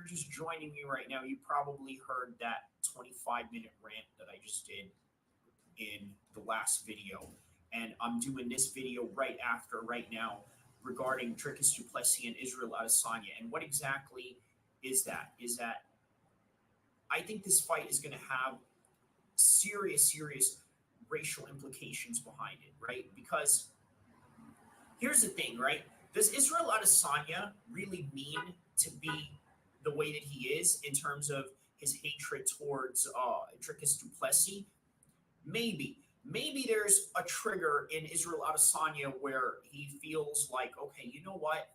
you're just joining me right now, you probably heard that 25-minute rant that I just did in the last video. And I'm doing this video right now, regarding Dricus du Plessis and Israel Adesanya. And what exactly is that? Is that I think this fight is going to have serious racial implications behind it, right? Because here's the thing, right? Does Israel Adesanya really mean to be the way that he is in terms of his hatred towards Dricus du Plessis? Maybe. Maybe there's a trigger in Israel Adesanya where he feels like, okay, you know what?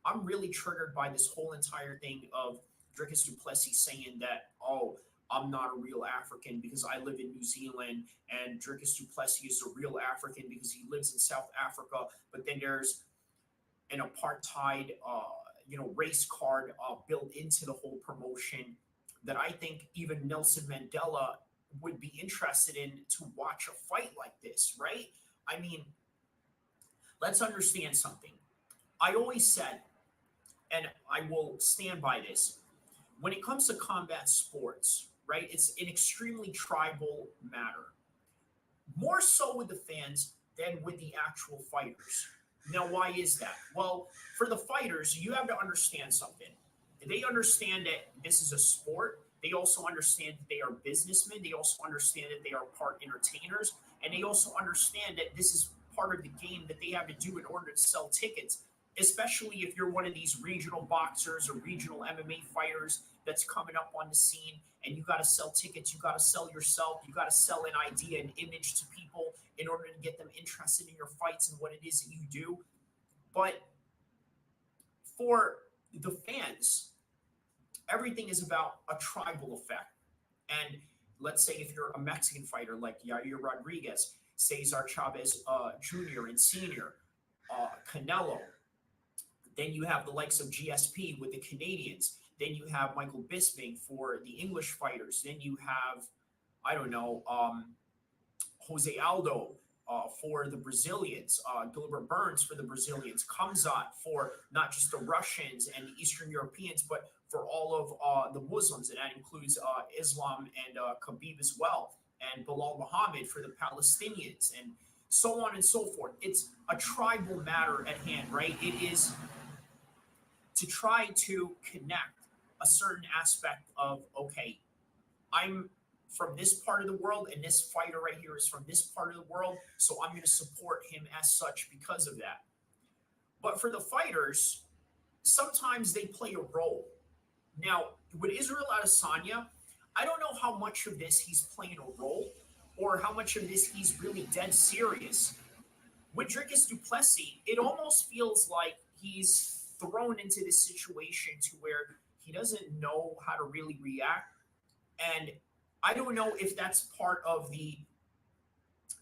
I'm really triggered by this whole entire thing of Dricus du Plessis saying that, oh, I'm not a real African because I live in New Zealand, and Dricus du Plessis is a real African because he lives in South Africa. But then there's an apartheid, race card built into the whole promotion that I think even Nelson Mandela would be interested in to watch a fight like this, right? I mean, let's understand something. I always said, and I will stand by this, when it comes to combat sports, right, it's an extremely tribal matter. More so with the fans than with the actual fighters. Now, why is that? Well, for the fighters, you have to understand something. They understand that this is a sport. They also understand that they are businessmen. They also understand that they are part entertainers. And they also understand that this is part of the game that they have to do in order to sell tickets, especially if you're one of these regional boxers or regional MMA fighters that's coming up on the scene, and you got to sell tickets, you got to sell yourself, you got to sell an idea, an image to people in order to get them interested in your fights and what it is that you do. But for the fans, everything is about a tribal effect. And let's say if you're a Mexican fighter like Yair Rodriguez, Cesar Chavez Jr. and Sr., Canelo, then you have the likes of GSP with the Canadians. Then you have Michael Bisping for the English fighters. Then you have, I don't know, Jose Aldo for the Brazilians, Gilbert Burns for the Brazilians, Khamzat for not just the Russians and the Eastern Europeans, but for all of the Muslims, and that includes Islam and Khabib as well, and Bilal Muhammad for the Palestinians, and so on and so forth. It's a tribal matter at hand, right? It is to try to connect a certain aspect of, okay, I'm from this part of the world, and this fighter right here is from this part of the world, so I'm going to support him as such because of that. But for the fighters, sometimes they play a role. Now, with Israel Adesanya, I don't know how much of this he's playing a role or how much of this he's really dead serious. With Dricus du Plessis, it almost feels like he's thrown into this situation to where he doesn't know how to really react. And I don't know if that's part of the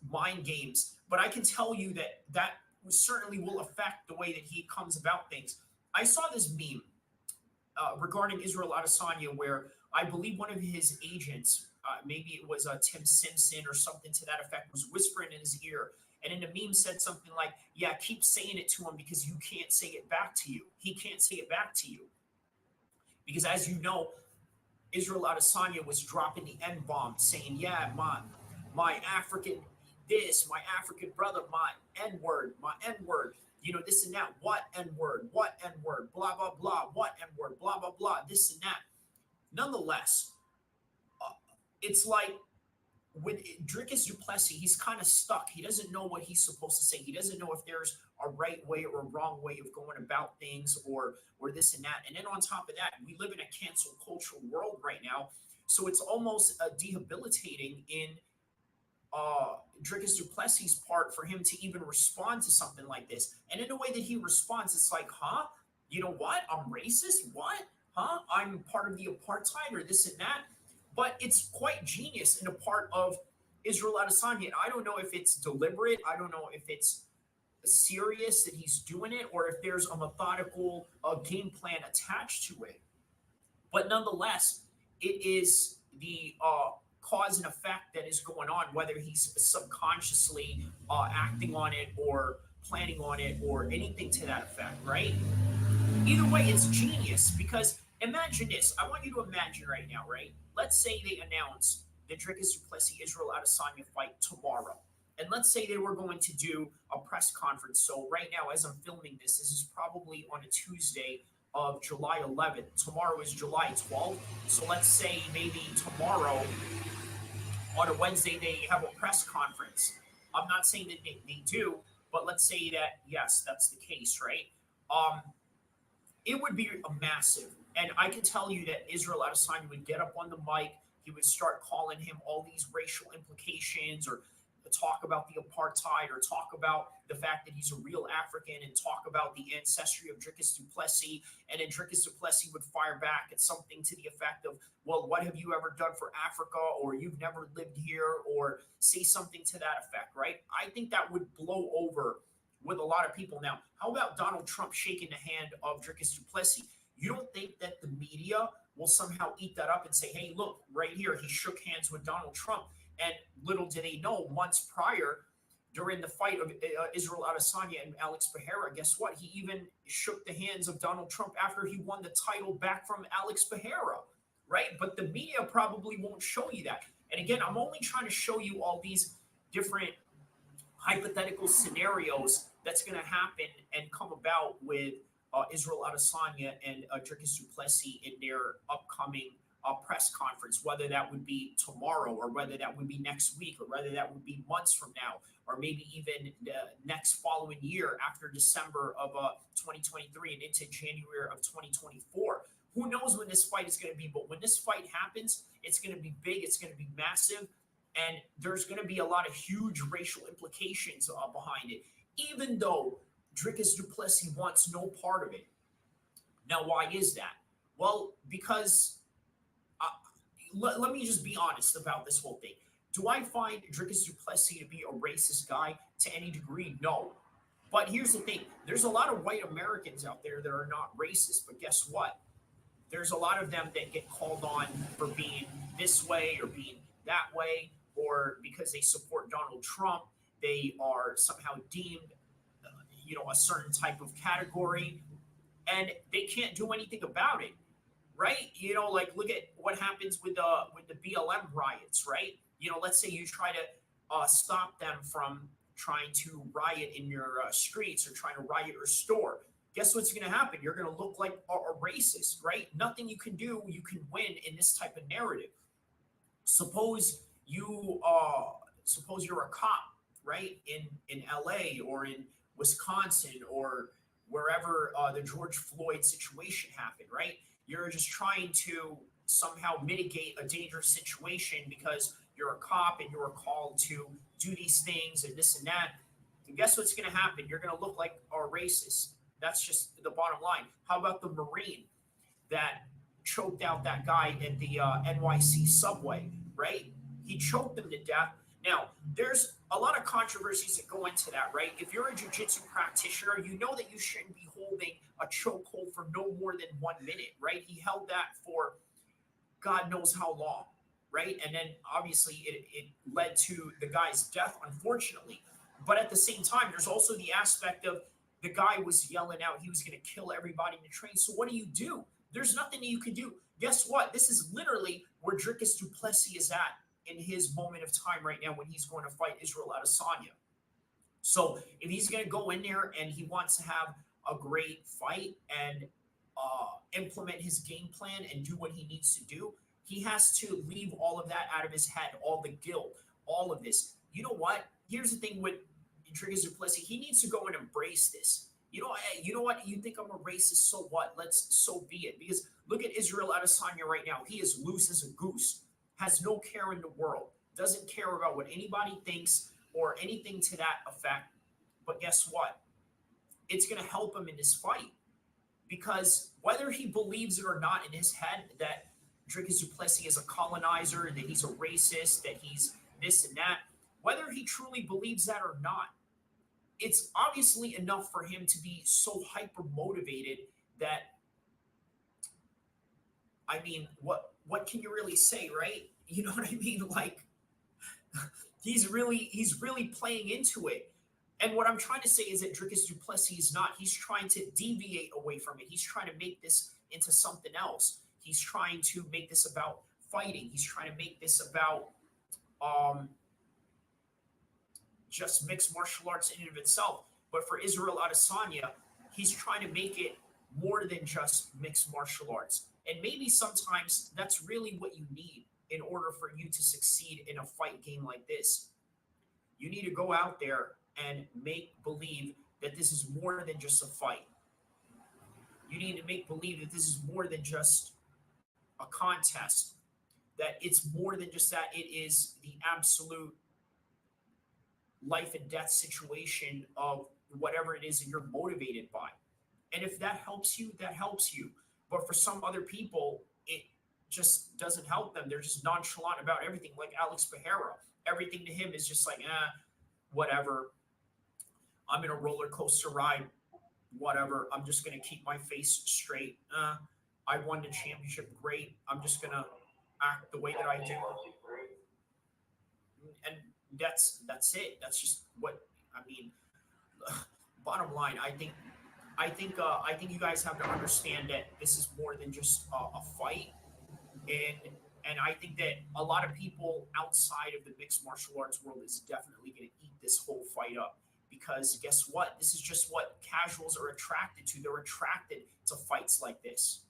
mind games, but I can tell you that that certainly will affect the way that he comes about things. I saw this meme regarding Israel Adesanya where I believe one of his agents, maybe it was Tim Simpson or something to that effect, was whispering in his ear. And in the meme said something like, yeah, keep saying it to him because you can't say it back to you. He can't say it back to you. Because as you know, Israel Adesanya was dropping the N-bomb saying, yeah, my African this, my African brother, my N-word, this and that, what N-word, blah, blah, blah, what N-word, blah, blah, blah, this and that. Nonetheless, it's like with Dricus du Plessis, he's kind of stuck. He doesn't know what he's supposed to say. He doesn't know if there's a right way or a wrong way of going about things or this and that. And then on top of that, we live in a cancel cultural world right now. So it's almost debilitating in Dricus du Plessis' part for him to even respond to something like this. And in the way that he responds, it's like, huh? You know what? I'm racist? What? Huh? I'm part of the apartheid or this and that. But it's quite genius in a part of Israel Adesanya. I don't know if it's deliberate. I don't know if it's serious that he's doing it or if there's a methodical game plan attached to it. But nonetheless, it is the cause and effect that is going on, whether he's subconsciously acting on it or planning on it or anything to that effect, right? Either way, it's genius because Imagine this. I want you to imagine right now, right? Let's say they announce the Dricus du Plessis Israel Adesanya fight tomorrow. And let's say they were going to do a press conference. So right now, as I'm filming this is probably on a Tuesday of July 11th. Tomorrow is July 12th. So let's say maybe tomorrow on a Wednesday they have a press conference. I'm not saying that they do, but let's say that yes, that's the case, right? Um, it would be a massive. And I can tell you that Israel Adesanya would get up on the mic. He would start calling him all these racial implications, or talk about the apartheid, or talk about the fact that he's a real African, and talk about the ancestry of Dricus du Plessis. And then Dricus du Plessis would fire back at something to the effect of, well, what have you ever done for Africa? Or you've never lived here, or say something to that effect, right? I think that would blow over with a lot of people. Now, how about Donald Trump shaking the hand of Dricus du Plessis? You don't think that the media will somehow eat that up and say, hey, look, right here, he shook hands with Donald Trump. And little do they know, months prior, during the fight of Israel Adesanya and El-Kheer, guess what? He even shook the hands of Donald Trump after he won the title back from El-Kheer, right? But the media probably won't show you that. And again, I'm only trying to show you all these different hypothetical scenarios that's going to happen and come about with Israel Adesanya and Dricus du Plessis in their upcoming press conference, whether that would be tomorrow, or whether that would be next week, or whether that would be months from now, or maybe even next following year after December of 2023 and into January of 2024. Who knows when this fight is going to be? But when this fight happens, it's going to be big, it's going to be massive, and there's going to be a lot of huge racial implications behind it, even though Dricus du Plessis wants no part of it. Now, why is that? Well, because let me just be honest about this whole thing. Do I find Dricus du Plessis to be a racist guy to any degree? No. But here's the thing. There's a lot of white Americans out there that are not racist, but guess what? There's a lot of them that get called on for being this way or being that way, or because they support Donald Trump, they are somehow deemed, a certain type of category, and they can't do anything about it, right? Like look at what happens with the BLM riots, right? Let's say you try to stop them from trying to riot in your streets, or trying to riot your store. Guess what's going to happen? You're going to look like a racist, right? Nothing you can do, you can win in this type of narrative. Suppose you're a cop, right, in LA or in Wisconsin or wherever the George Floyd situation happened, right? You're just trying to somehow mitigate a dangerous situation because you're a cop and you're called to do these things and this and that. And guess what's going to happen? You're going to look like a racist. That's just the bottom line. How about the Marine that choked out that guy at the NYC subway, right? He choked him to death. Now, there's a lot of controversies that go into that, right? If you're a jiu-jitsu practitioner, you know that you shouldn't be holding a chokehold for no more than 1 minute, right? He held that for God knows how long, right? And then obviously it led to the guy's death, unfortunately. But at the same time, there's also the aspect of the guy was yelling out he was going to kill everybody in the train. So what do? There's nothing that you can do. Guess what? This is literally where Dricus du Plessis is at in his moment of time right now when he's going to fight Israel Adesanya. So if he's going to go in there and he wants to have a great fight and implement his game plan and do what he needs to do, he has to leave all of that out of his head, all the guilt, all of this. You know what? Here's the thing with Dricus du Plessis. He needs to go and embrace this. You know what? You think I'm a racist? So what? So be it. Because look at Israel Adesanya right now. He is loose as a goose. Has no care in the world. Doesn't care about what anybody thinks or anything to that effect. But guess what? It's going to help him in this fight. Because whether he believes it or not in his head that Dricus du Plessis is a colonizer, that he's a racist, that he's this and that, whether he truly believes that or not, it's obviously enough for him to be so hyper motivated that, I mean, what can you really say, right? You know what I mean? Like, he's really playing into it. And what I'm trying to say is that Dricus du Plessis is not. He's trying to deviate away from it. He's trying to make this into something else. He's trying to make this about fighting. He's trying to make this about um, just mixed martial arts in and of itself. But for Israel Adesanya, he's trying to make it more than just mixed martial arts. And maybe sometimes that's really what you need in order for you to succeed in a fight game like this. You need to go out there and make believe that this is more than just a fight. You need to make believe that this is more than just a contest, that it's more than just that. It is the absolute life and death situation of whatever it is that you're motivated by. And if that helps you, that helps you. But for some other people, it just doesn't help them. They're just nonchalant about everything, like Alex Pereira. Everything to him is just like, whatever. I'm in a roller coaster ride. Whatever. I'm just going to keep my face straight. I won the championship. Great. I'm just going to act the way that I do. And that's it. That's just what I mean. Bottom line, I think you guys have to understand that this is more than just a fight, and I think that a lot of people outside of the mixed martial arts world is definitely going to eat this whole fight up, because guess what? This is just what casuals are attracted to. They're attracted to fights like this.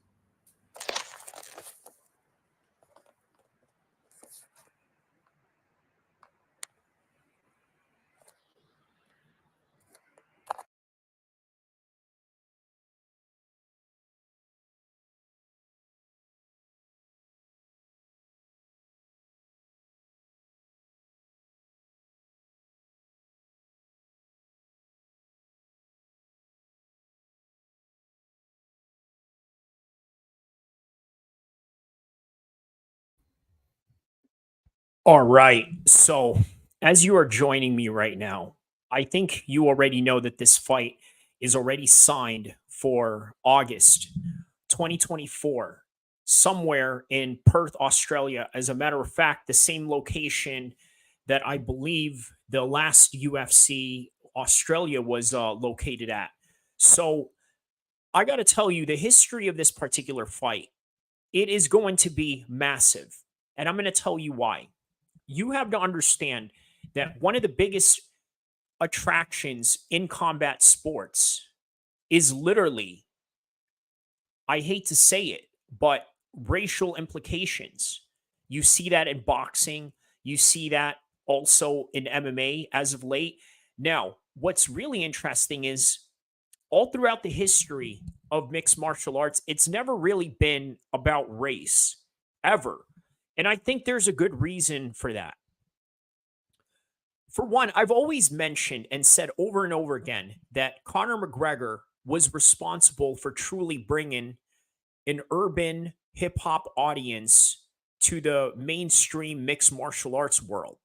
All right. So, as you are joining me right now, I think you already know that this fight is already signed for August 2024, somewhere in Perth, Australia. As a matter of fact, the same location that I believe the last UFC Australia was located at. So, I got to tell you, the history of this particular fight, it is going to be massive. And I'm going to tell you why. You have to understand that one of the biggest attractions in combat sports is literally, I hate to say it, but racial implications. You see that in boxing, you see that also in MMA as of late. Now, what's really interesting is all throughout the history of mixed martial arts, it's never really been about race, ever. And I think there's a good reason for that. For one, I've always mentioned and said over and over again that Conor McGregor was responsible for truly bringing an urban hip hop audience to the mainstream mixed martial arts world.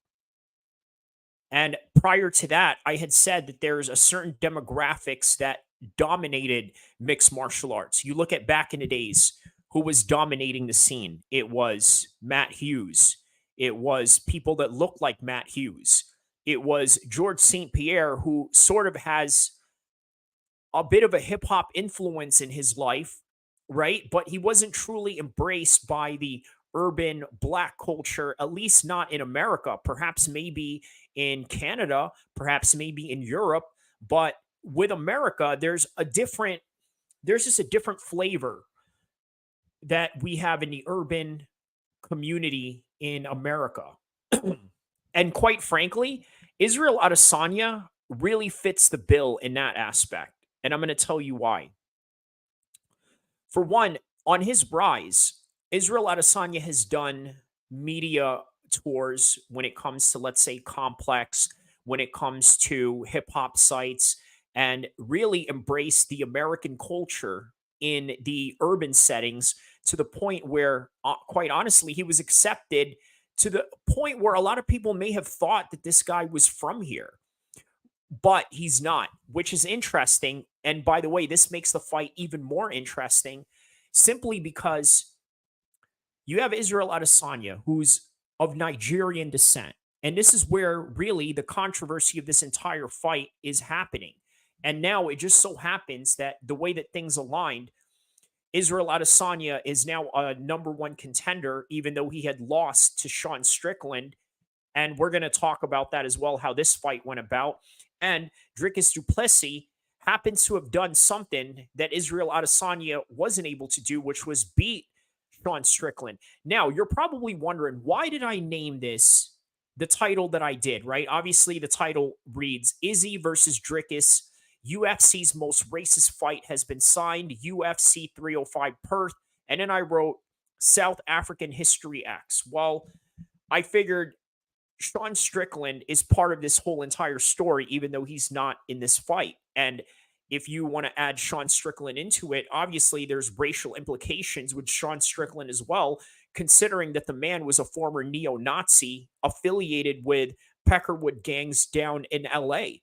And prior to that, I had said that there's a certain demographics that dominated mixed martial arts. You look at back in the days, who was dominating the scene? It was Matt Hughes. It was people that looked like Matt Hughes. It was George St. Pierre, who sort of has a bit of a hip hop influence in his life, right? But he wasn't truly embraced by the urban black culture, at least not in America, perhaps maybe in Canada, perhaps maybe in Europe. But with America, there's just a different flavor that we have in the urban community in America. And quite frankly, Israel Adesanya really fits the bill in that aspect. And I'm going to tell you why. For one, on his rise, Israel Adesanya has done media tours when it comes to, let's say, Complex, when it comes to hip hop sites, and really embraced the American culture in the urban settings to the point where, quite honestly, he was accepted to the point where a lot of people may have thought that this guy was from here, but he's not, which is interesting. And by the way, this makes the fight even more interesting simply because you have Israel Adesanya, who's of Nigerian descent. And this is where really the controversy of this entire fight is happening. And now it just so happens that the way that things aligned, Israel Adesanya is now a #1 contender, even though he had lost to Sean Strickland. And we're going to talk about that as well, how this fight went about. And Dricus du Plessis happens to have done something that Israel Adesanya wasn't able to do, which was beat Sean Strickland. Now, you're probably wondering, why did I name this the title that I did, right? Obviously, the title reads Izzy versus Dricus. UFC's most racist fight has been signed, UFC 305 Perth. And then I wrote South African History X. Well, I figured Sean Strickland is part of this whole entire story, even though he's not in this fight. And if you want to add Sean Strickland into it, obviously there's racial implications with Sean Strickland as well, considering that the man was a former neo-Nazi affiliated with Peckerwood gangs down in LA.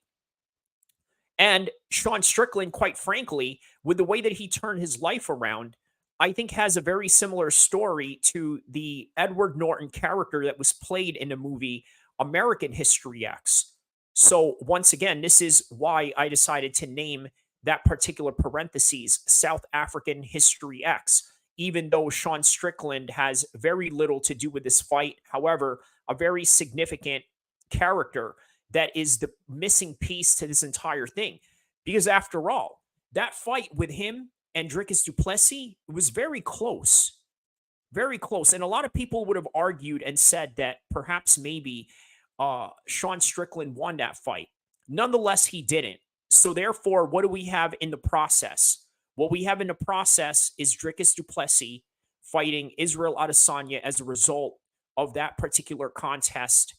And Sean Strickland, quite frankly, with the way that he turned his life around, I think has a very similar story to the Edward Norton character that was played in the movie American History X. So, once again, this is why I decided to name that particular parentheses South African History X, even though Sean Strickland has very little to do with this fight. However, a very significant character that is the missing piece to this entire thing. Because after all, that fight with him and Dricus du Plessis was very close. Very close. And a lot of people would have argued and said that perhaps maybe Sean Strickland won that fight. Nonetheless, he didn't. So therefore, what do we have in the process? What we have in the process is Dricus du Plessis fighting Israel Adesanya as a result of that particular contest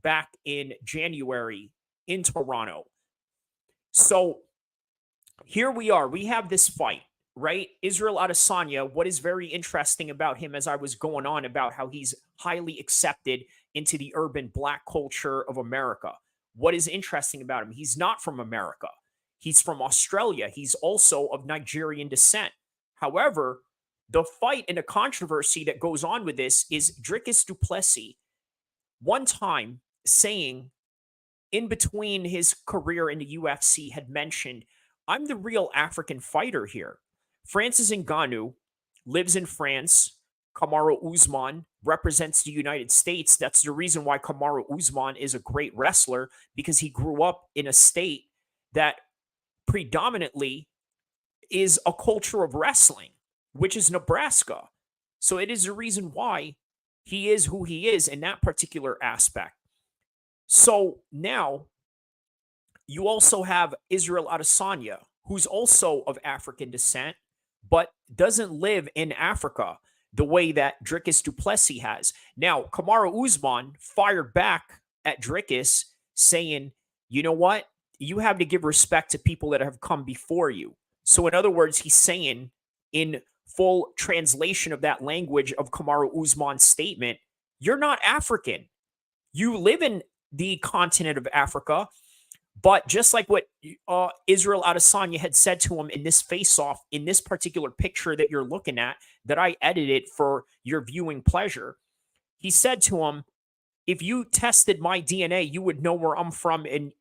back in January in Toronto. So here we are. We have this fight, right? Israel Adesanya, what is very interesting about him, as I was going on about how he's highly accepted into the urban black culture of America. What is interesting about him? He's not from America. He's from Australia. He's also of Nigerian descent. However, the fight and the controversy that goes on with this is Dricus du Plessis one time saying in between his career in the UFC had mentioned, I'm the real African fighter here. Francis Ngannou lives in France. Kamaru Usman represents the United States. That's the reason why Kamaru Usman is a great wrestler, because he grew up in a state that predominantly is a culture of wrestling, which is Nebraska. So it is the reason why he is who he is in that particular aspect. So now you also have Israel Adesanya, who's also of African descent, but doesn't live in Africa the way that Dricus du Plessis has. Now, Kamaru Usman fired back at Dricus saying, you know what? You have to give respect to people that have come before you. So in other words, he's saying in full translation of that language of Kamaru Usman's statement, you're not African. You live in the continent of Africa, but just like what Israel Adesanya had said to him in this face-off, in this particular picture that you're looking at, that I edited for your viewing pleasure, he said to him, if you tested my DNA, you would know where I'm from and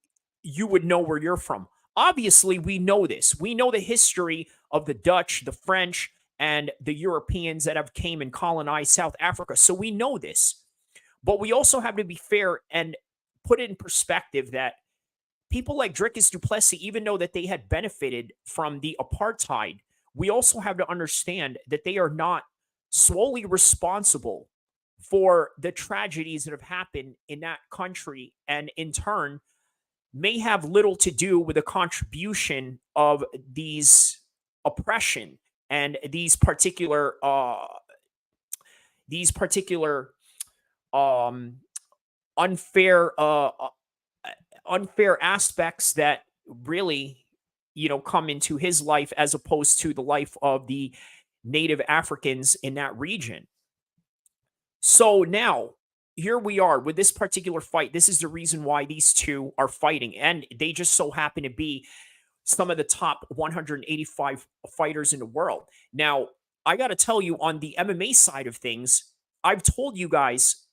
you would know where you're from. Obviously, we know this. We know the history of the Dutch, the French, and the Europeans that have came and colonized South Africa. So we know this. But we also have to be fair and put it in perspective that people like Dricus du Plessis, even though that they had benefited from the apartheid, we also have to understand that they are not solely responsible for the tragedies that have happened in that country, and in turn may have little to do with the contribution of these oppression and these particular unfair unfair aspects that really, come into his life as opposed to the life of the native Africans in that region. So now here we are with this particular fight. This is the reason why these two are fighting, and they just so happen to be some of the top 185 fighters in the world. Now, I got to tell you, on the MMA side of things, I've told you guys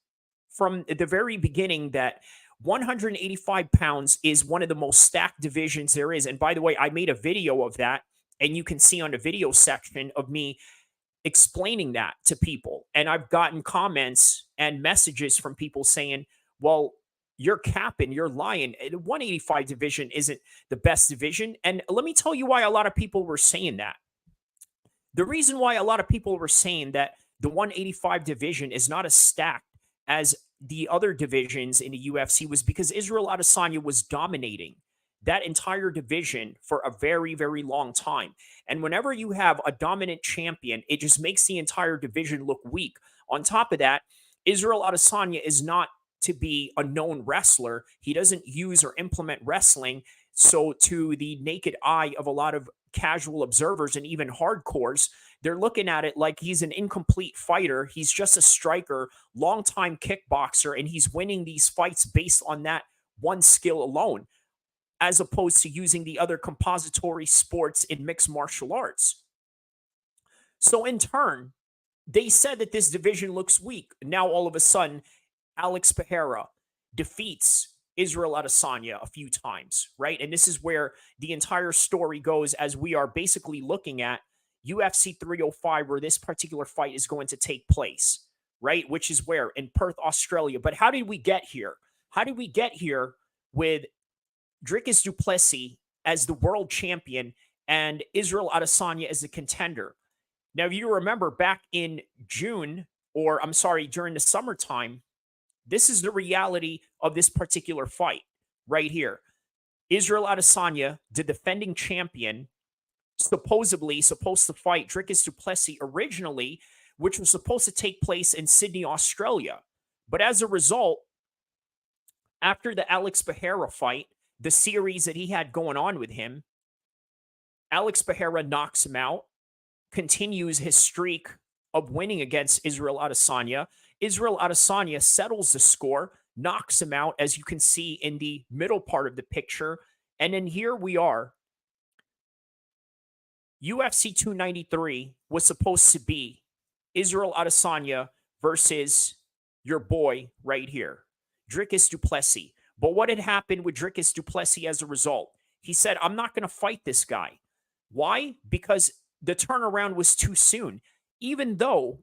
from the very beginning that 185 pounds is one of the most stacked divisions there is. And by the way, I made a video of that And you can see on the video section of me explaining that to people. And I've gotten comments and messages from people saying, well, you're capping, you're lying. The 185 division isn't the best division. And let me tell you why a lot of people were saying that. The reason why a lot of people were saying that the 185 division is not as stacked as the other divisions in the UFC was because Israel Adesanya was dominating that entire division for a very, very long time. And whenever you have a dominant champion, it just makes the entire division look weak. On top of that, Israel Adesanya is not to be a known wrestler. He doesn't use or implement wrestling. So, to the naked eye of a lot of casual observers and even hardcores, they're looking at it like he's an incomplete fighter. He's just a striker, longtime kickboxer, and he's winning these fights based on that one skill alone, as opposed to using the other compository sports in mixed martial arts. So, in turn, they said that this division looks weak. Now, all of a sudden, Alex Pereira defeats Israel Adesanya a few times, right? And this is where the entire story goes as we are basically looking at UFC 305, where this particular fight is going to take place, right? Which is where? In Perth, Australia. But how did we get here? How did we get here with Dricus du Plessis as the world champion and Israel Adesanya as the contender? Now, if you remember back in June, or I'm sorry, during the summertime, this is the reality of this particular fight right here. Israel Adesanya, the defending champion, supposedly supposed to fight Dricus du Plessis originally, which was supposed to take place in Sydney, Australia. But as a result, after the Alex Pereira fight, the series that he had going on with him, Alex Pereira knocks him out, continues his streak of winning against Israel Adesanya. Israel Adesanya settles the score, knocks him out, as you can see in the middle part of the picture. And then here we are. UFC 293 was supposed to be Israel Adesanya versus your boy right here, Dricus du Plessis. But what had happened with Dricus du Plessis as a result? He said, I'm not going to fight this guy. Why? Because the turnaround was too soon. Even though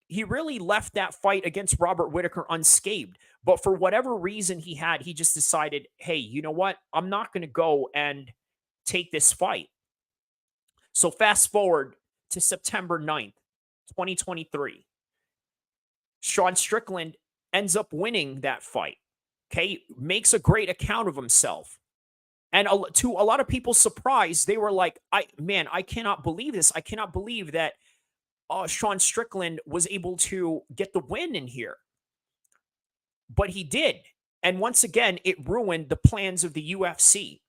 he really left that fight against Robert Whittaker unscathed. But for whatever reason he had, he just decided, hey, you know what? I'm not going to go and take this fight. So fast forward to September 9th, 2023. Sean Strickland ends up winning that fight. Okay, makes a great account of himself. And to a lot of people's surprise, they were like, I cannot believe this. I cannot believe that Sean Strickland was able to get the win in here. But he did. And once again, it ruined the plans of the UFC.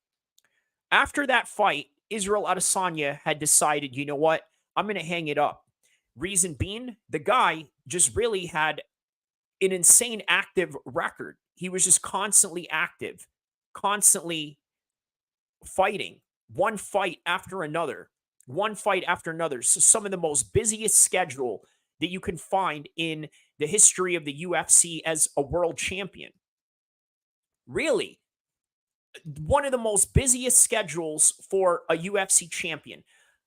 After that fight, Israel Adesanya had decided, you know what? I'm going to hang it up. Reason being, the guy just really had an insane active record. He was just constantly active, constantly fighting, one fight after another, one fight after another. So some of the most busiest schedule that you can find in the history of the UFC as a world champion. Really, one of the most busiest schedules for a UFC champion.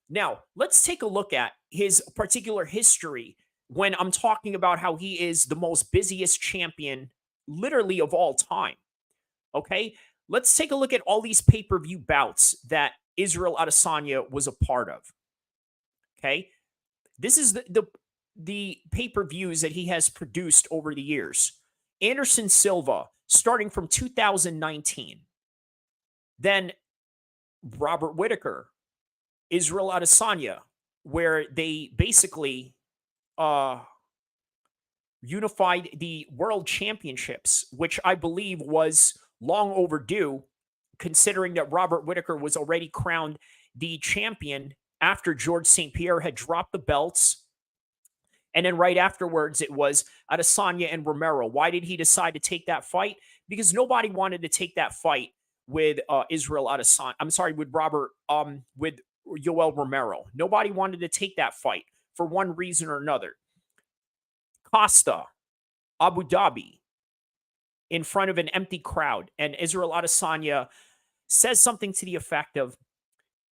Now, let's take a look at his particular history when I'm talking about how he is the most busiest champion literally of all time. Okay? Let's take a look at all these pay-per-view bouts that Israel Adesanya was a part of. Okay? This is the pay-per-views that he has produced over the years. Anderson Silva, starting from 2019. Then Robert Whittaker, Israel Adesanya, where they basically unified the world championships, which I believe was long overdue, considering that Robert Whittaker was already crowned the champion after George St. Pierre had dropped the belts. And then right afterwards, it was Adesanya and Romero. Why did he decide to take that fight? Because nobody wanted to take that fight with Israel Adesanya. I'm sorry, with with Yoel Romero. Nobody wanted to take that fight for one reason or another. Costa, Abu Dhabi, in front of an empty crowd. And Israel Adesanya says something to the effect of,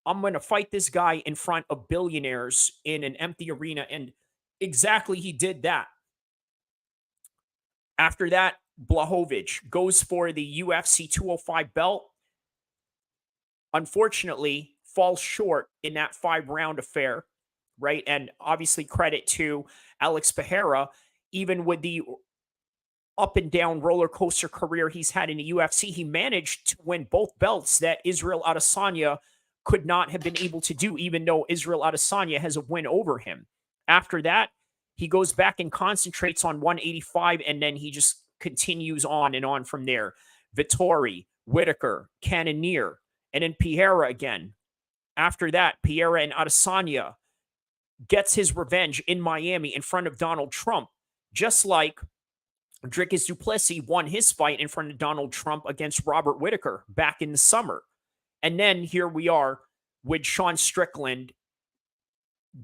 I'm going to fight this guy in front of billionaires in an empty arena. And exactly he did that. After that, Blachowicz goes for the UFC 205 belt. Unfortunately, falls short in that 5-round affair, right? And obviously, credit to Alex Pereira, even with the up and down roller coaster career he's had in the UFC, he managed to win both belts that Israel Adesanya could not have been able to do, even though Israel Adesanya has a win over him. After that, he goes back and concentrates on 185, and then he just continues on and on from there. Vittori, Whitaker, Cannonier, and then Pereira again. After that, Pereira and Adesanya gets his revenge in Miami in front of Donald Trump, just like Dricus du Plessis won his fight in front of Donald Trump against Robert Whitaker back in the summer. And then here we are with Sean Strickland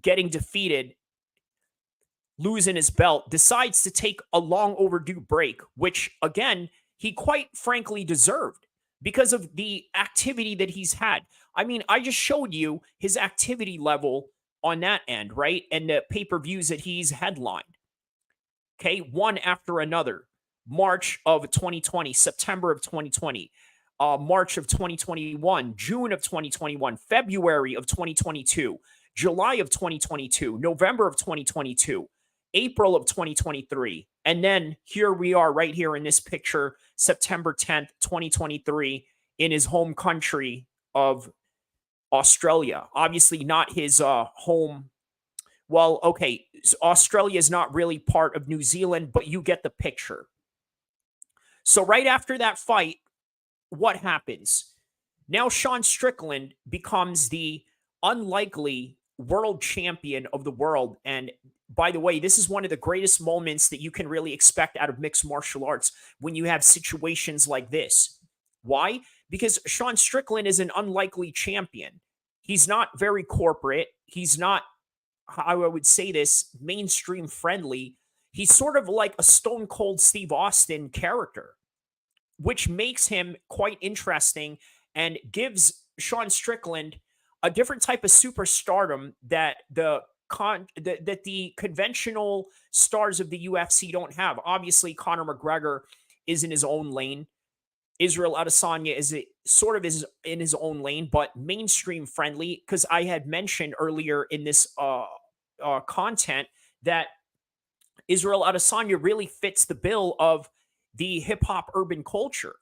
getting defeated, losing his belt, decides to take a long overdue break, which, again, he quite frankly deserved because of the activity that he's had. I mean, I just showed you his activity level on that end, right? And the pay-per-views that he's headlined. Okay, one after another. March of 2020, September of 2020, March of 2021, June of 2021, February of 2022, July of 2022, November of 2022, April of 2023. And then here we are right here in this picture, September 10th, 2023, in his home country of Australia. Obviously not his home. Well, okay, Australia is not really part of New Zealand, but you get the picture. So right after that fight, what happens? Now Sean Strickland becomes the unlikely world champion of the world. And by the way, this is one of the greatest moments that you can really expect out of mixed martial arts when you have situations like this. Why? Because Sean Strickland is an unlikely champion. He's not very corporate. He's not, how I would say this, mainstream friendly. He's sort of like a Stone Cold Steve Austin character, which makes him quite interesting and gives Sean Strickland a different type of superstardom that that the conventional stars of the UFC don't have. Obviously, Conor McGregor is in his own lane. Israel Adesanya is in his own lane, but mainstream friendly. Because I had mentioned earlier in this content that Israel Adesanya really fits the bill of the hip hop urban culture.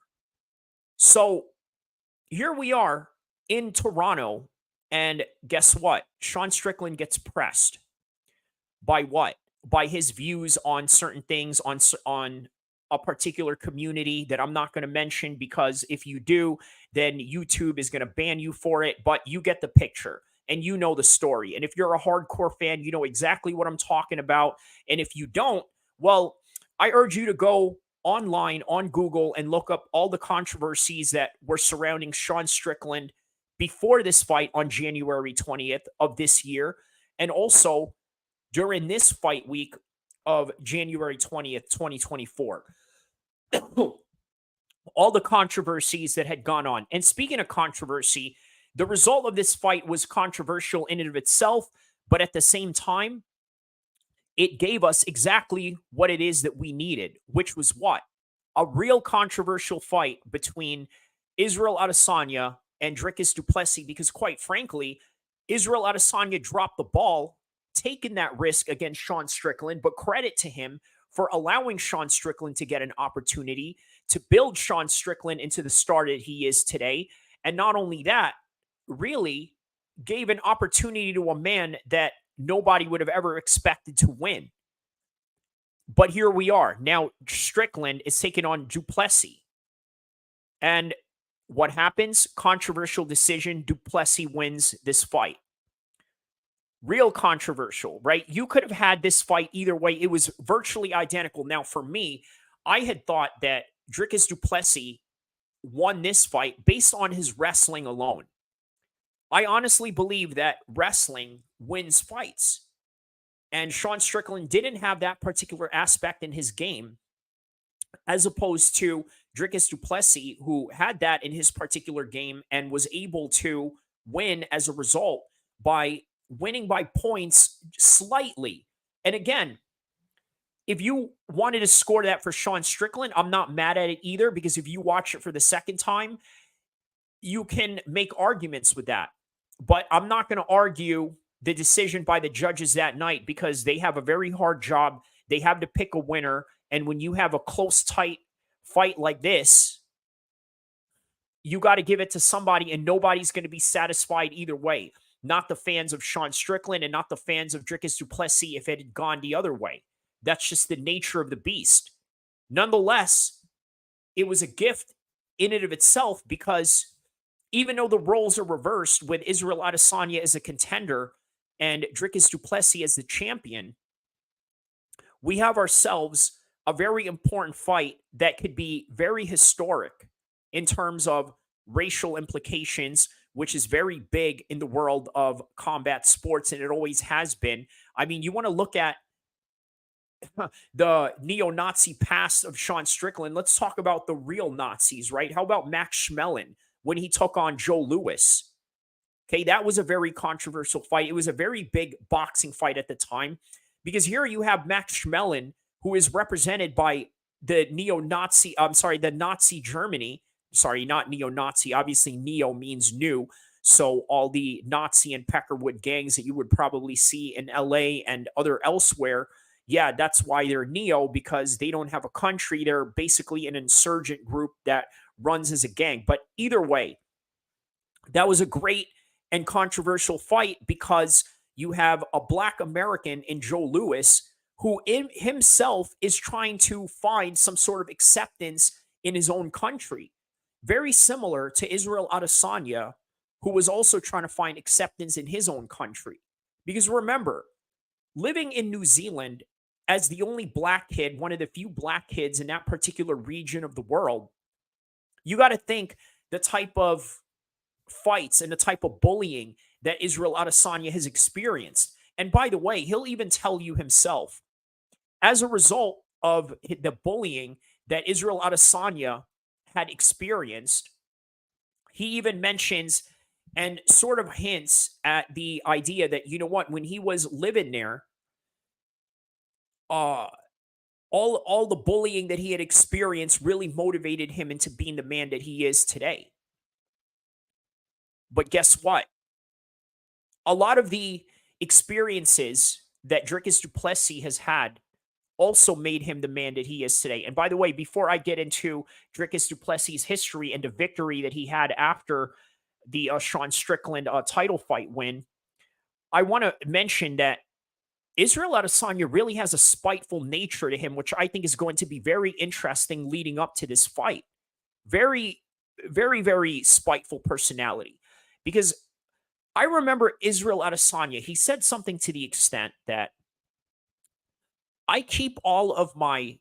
So here we are in Toronto, and guess what? Sean Strickland gets pressed by what? By his views on certain things, on a particular community that I'm not going to mention, because if you do, then YouTube is going to ban you for it. But you get the picture and you know the story. And if you're a hardcore fan, you know exactly what I'm talking about. And if you don't, well, I urge you to go online on Google and look up all the controversies that were surrounding Sean Strickland before this fight on January 20th of this year, and also during this fight week of January 20th, 2024. All the controversies that had gone on. And speaking of controversy, the result of this fight was controversial in and of itself, but at the same time, it gave us exactly what it is that we needed, which was what? A real controversial fight between Israel Adesanya and Dricus du Plessis, because quite frankly, Israel Adesanya dropped the ball, taking that risk against Sean Strickland, but credit to him for allowing Sean Strickland to get an opportunity to build Sean Strickland into the star that he is today. And not only that, really gave an opportunity to a man that nobody would have ever expected to win. But here we are. Now Strickland is taking on du Plessis. And what happens? Controversial decision. Du Plessis wins this fight. Real controversial, right? You could have had this fight either way. It was virtually identical. Now, for me, I had thought that Dricus du Plessis won this fight based on his wrestling alone. I honestly believe that wrestling wins fights. And Sean Strickland didn't have that particular aspect in his game, as opposed to Dricus du Plessis, who had that in his particular game and was able to win as a result by winning by points slightly. And again, if you wanted to score that for Sean Strickland, I'm not mad at it either, because if you watch it for the second time, you can make arguments with that. But I'm not going to argue the decision by the judges that night, because they have a very hard job. They have to pick a winner. And when you have a close, tight fight like this, you got to give it to somebody, and nobody's going to be satisfied either way. Not the fans of Sean Strickland and not the fans of Dricus du Plessis if it had gone the other way. That's just the nature of the beast. Nonetheless, it was a gift in and of itself, because even though the roles are reversed with Israel Adesanya as a contender and Dricus du Plessis as the champion, we have ourselves a very important fight that could be very historic in terms of racial implications, which is very big in the world of combat sports, and it always has been. I mean, you want to look at the neo-Nazi past of Sean Strickland. Let's talk about the real Nazis, right? How about Max Schmeling when he took on Joe Louis? Okay, that was a very controversial fight. It was a very big boxing fight at the time, because here you have Max Schmeling, who is represented by the neo-Nazi, the Nazi Germany. Sorry, not neo-Nazi. Obviously, neo means new. So all the Nazi and Peckerwood gangs that you would probably see in LA and elsewhere, yeah, that's why they're neo, because they don't have a country. They're basically an insurgent group that runs as a gang. But either way, that was a great and controversial fight, because you have a Black American in Joe Louis, who himself is trying to find some sort of acceptance in his own country. Very similar to Israel Adesanya, who was also trying to find acceptance in his own country. Because remember, living in New Zealand as the only Black kid, one of the few Black kids in that particular region of the world, you got to think the type of fights and the type of bullying that Israel Adesanya has experienced. And by the way, he'll even tell you himself, as a result of the bullying that Israel Adesanya had experienced, he even mentions and sort of hints at the idea that, you know what, when he was living there, all the bullying that he had experienced really motivated him into being the man that he is today. But guess what? A lot of the experiences that Dricus du Plessis has had also made him the man that he is today. And by the way, before I get into Dricus du Plessis' history and the victory that he had after the Sean Strickland title fight win, I want to mention that Israel Adesanya really has a spiteful nature to him, which I think is going to be very interesting leading up to this fight. Very, very, very spiteful personality. Because I remember Israel Adesanya, he said something to the extent that, I keep all of my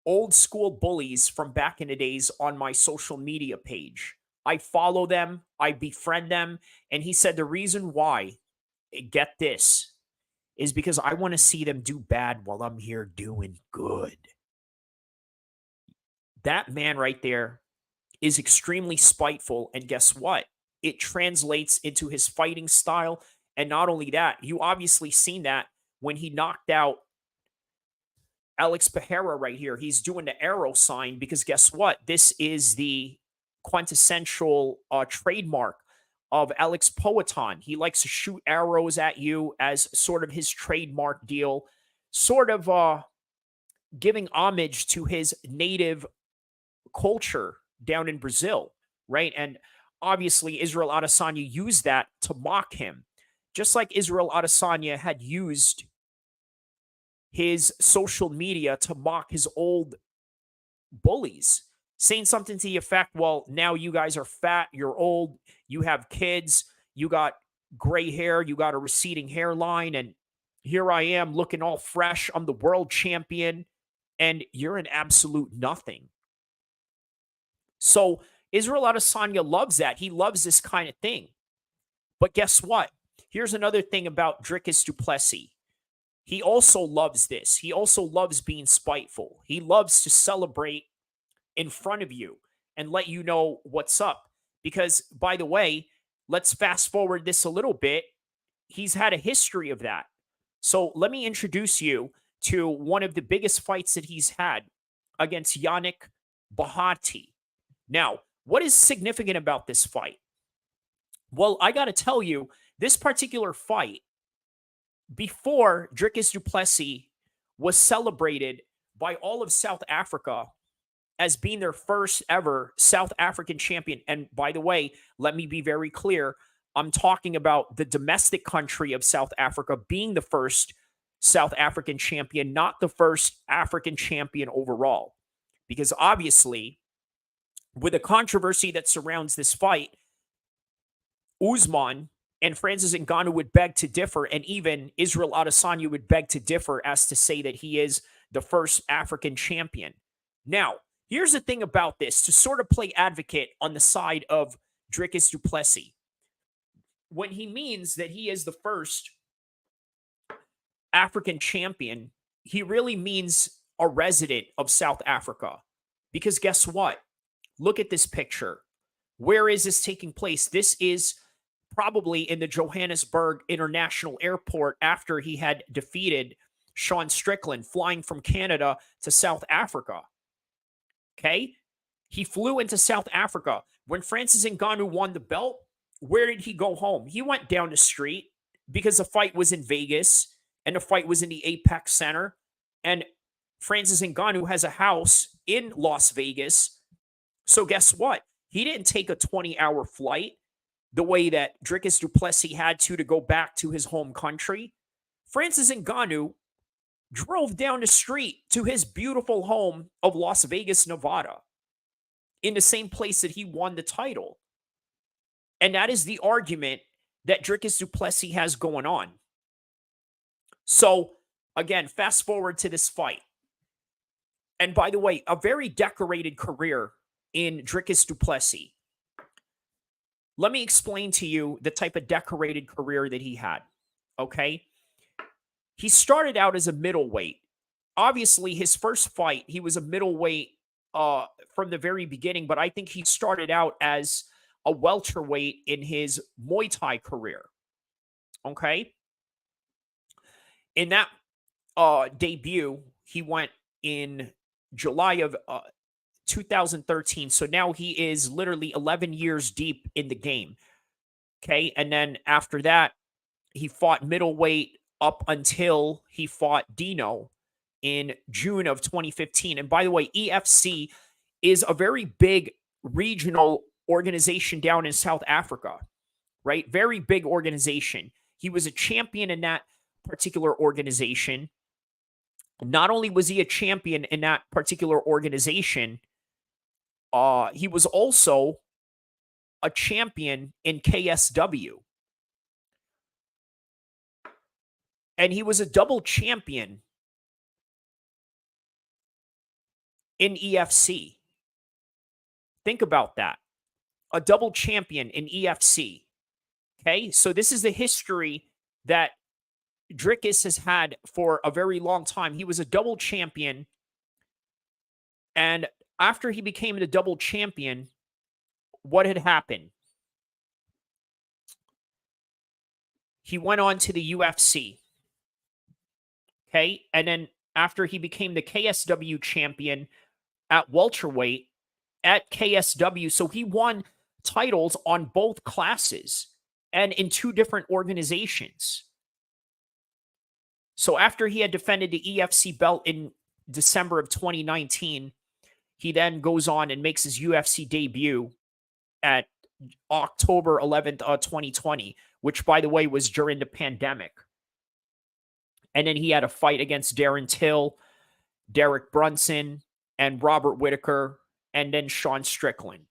old school bullies from back in the days on my social media page. I follow them, I befriend them. And he said the reason why, get this, is because I want to see them do bad while I'm here doing good. That man right there is extremely spiteful. And guess what? It translates into his fighting style. And not only that, you obviously seen that when he knocked out Alex Pereira right here. He's doing the arrow sign, because guess what? This is the quintessential trademark of Alex Poetan. He likes to shoot arrows at you as sort of his trademark deal, sort of giving homage to his native culture down in Brazil, right? And obviously, Israel Adesanya used that to mock him, just like Israel Adesanya had used his social media to mock his old bullies, saying something to the effect, well, now you guys are fat, you're old, you have kids, you got gray hair, you got a receding hairline, and here I am looking all fresh. I'm the world champion, and you're an absolute nothing. So Israel Adesanya loves that. He loves this kind of thing. But guess what? Here's another thing about Dricus du Plessis. He also loves this. He also loves being spiteful. He loves to celebrate in front of you and let you know what's up. Because, by the way, let's fast forward this a little bit. He's had a history of that. So let me introduce you to one of the biggest fights that he's had against Yannick Bahati. Now, what is significant about this fight? Well, I got to tell you, this particular fight, before Dricus du Plessis was celebrated by all of South Africa as being their first ever South African champion. And by the way, let me be very clear. I'm talking about the domestic country of South Africa being the first South African champion, not the first African champion overall. Because obviously, with the controversy that surrounds this fight, Usman and Francis Ngannou would beg to differ, and even Israel Adesanya would beg to differ as to say that he is the first African champion. Now, here's the thing about this, to sort of play advocate on the side of Dricus du Plessis. When he means that he is the first African champion, he really means a resident of South Africa. Because guess what? Look at this picture. Where is this taking place? This is probably in the Johannesburg International Airport after he had defeated Sean Strickland, flying from Canada to South Africa. Okay? He flew into South Africa. When Francis Ngannou won the belt, where did he go home? He went down the street because the fight was in Vegas and the fight was in the Apex Center. And Francis Ngannou has a house in Las Vegas. So guess what? He didn't take a 20-hour flight the way that Dricus du Plessis had to go back to his home country. Francis Ngannou drove down the street to his beautiful home of Las Vegas, Nevada, in the same place that he won the title. And that is the argument that Dricus du Plessis has going on. So, again, fast forward to this fight. And by the way, a very decorated career in Dricus du Plessis. Let me explain to you the type of decorated career that he had, okay? He started out as a middleweight. Obviously, his first fight, he was a middleweight from the very beginning, but I think he started out as a welterweight in his Muay Thai career, okay? In that debut, he went in July of 2013. So now he is literally 11 years deep in the game. Okay. And then after that, he fought middleweight up until he fought Dino in June of 2015. And by the way, EFC is a very big regional organization down in South Africa, right? Very big organization. He was a champion in that particular organization. Not only was he a champion in that particular organization, he was also a champion in KSW. And he was a double champion in EFC. Think about that. A double champion in EFC. Okay, so this is the history that Dricus has had for a very long time. He was a double champion. And after he became the double champion, what had happened? He went on to the UFC. Okay. And then after he became the KSW champion at welterweight at KSW, so he won titles on both classes and in two different organizations. So after he had defended the EFC belt in December of 2019, he then goes on and makes his UFC debut at October 11th, 2020, which, by the way, was during the pandemic. And then he had a fight against Darren Till, Derek Brunson, and Robert Whittaker, and then Sean Strickland.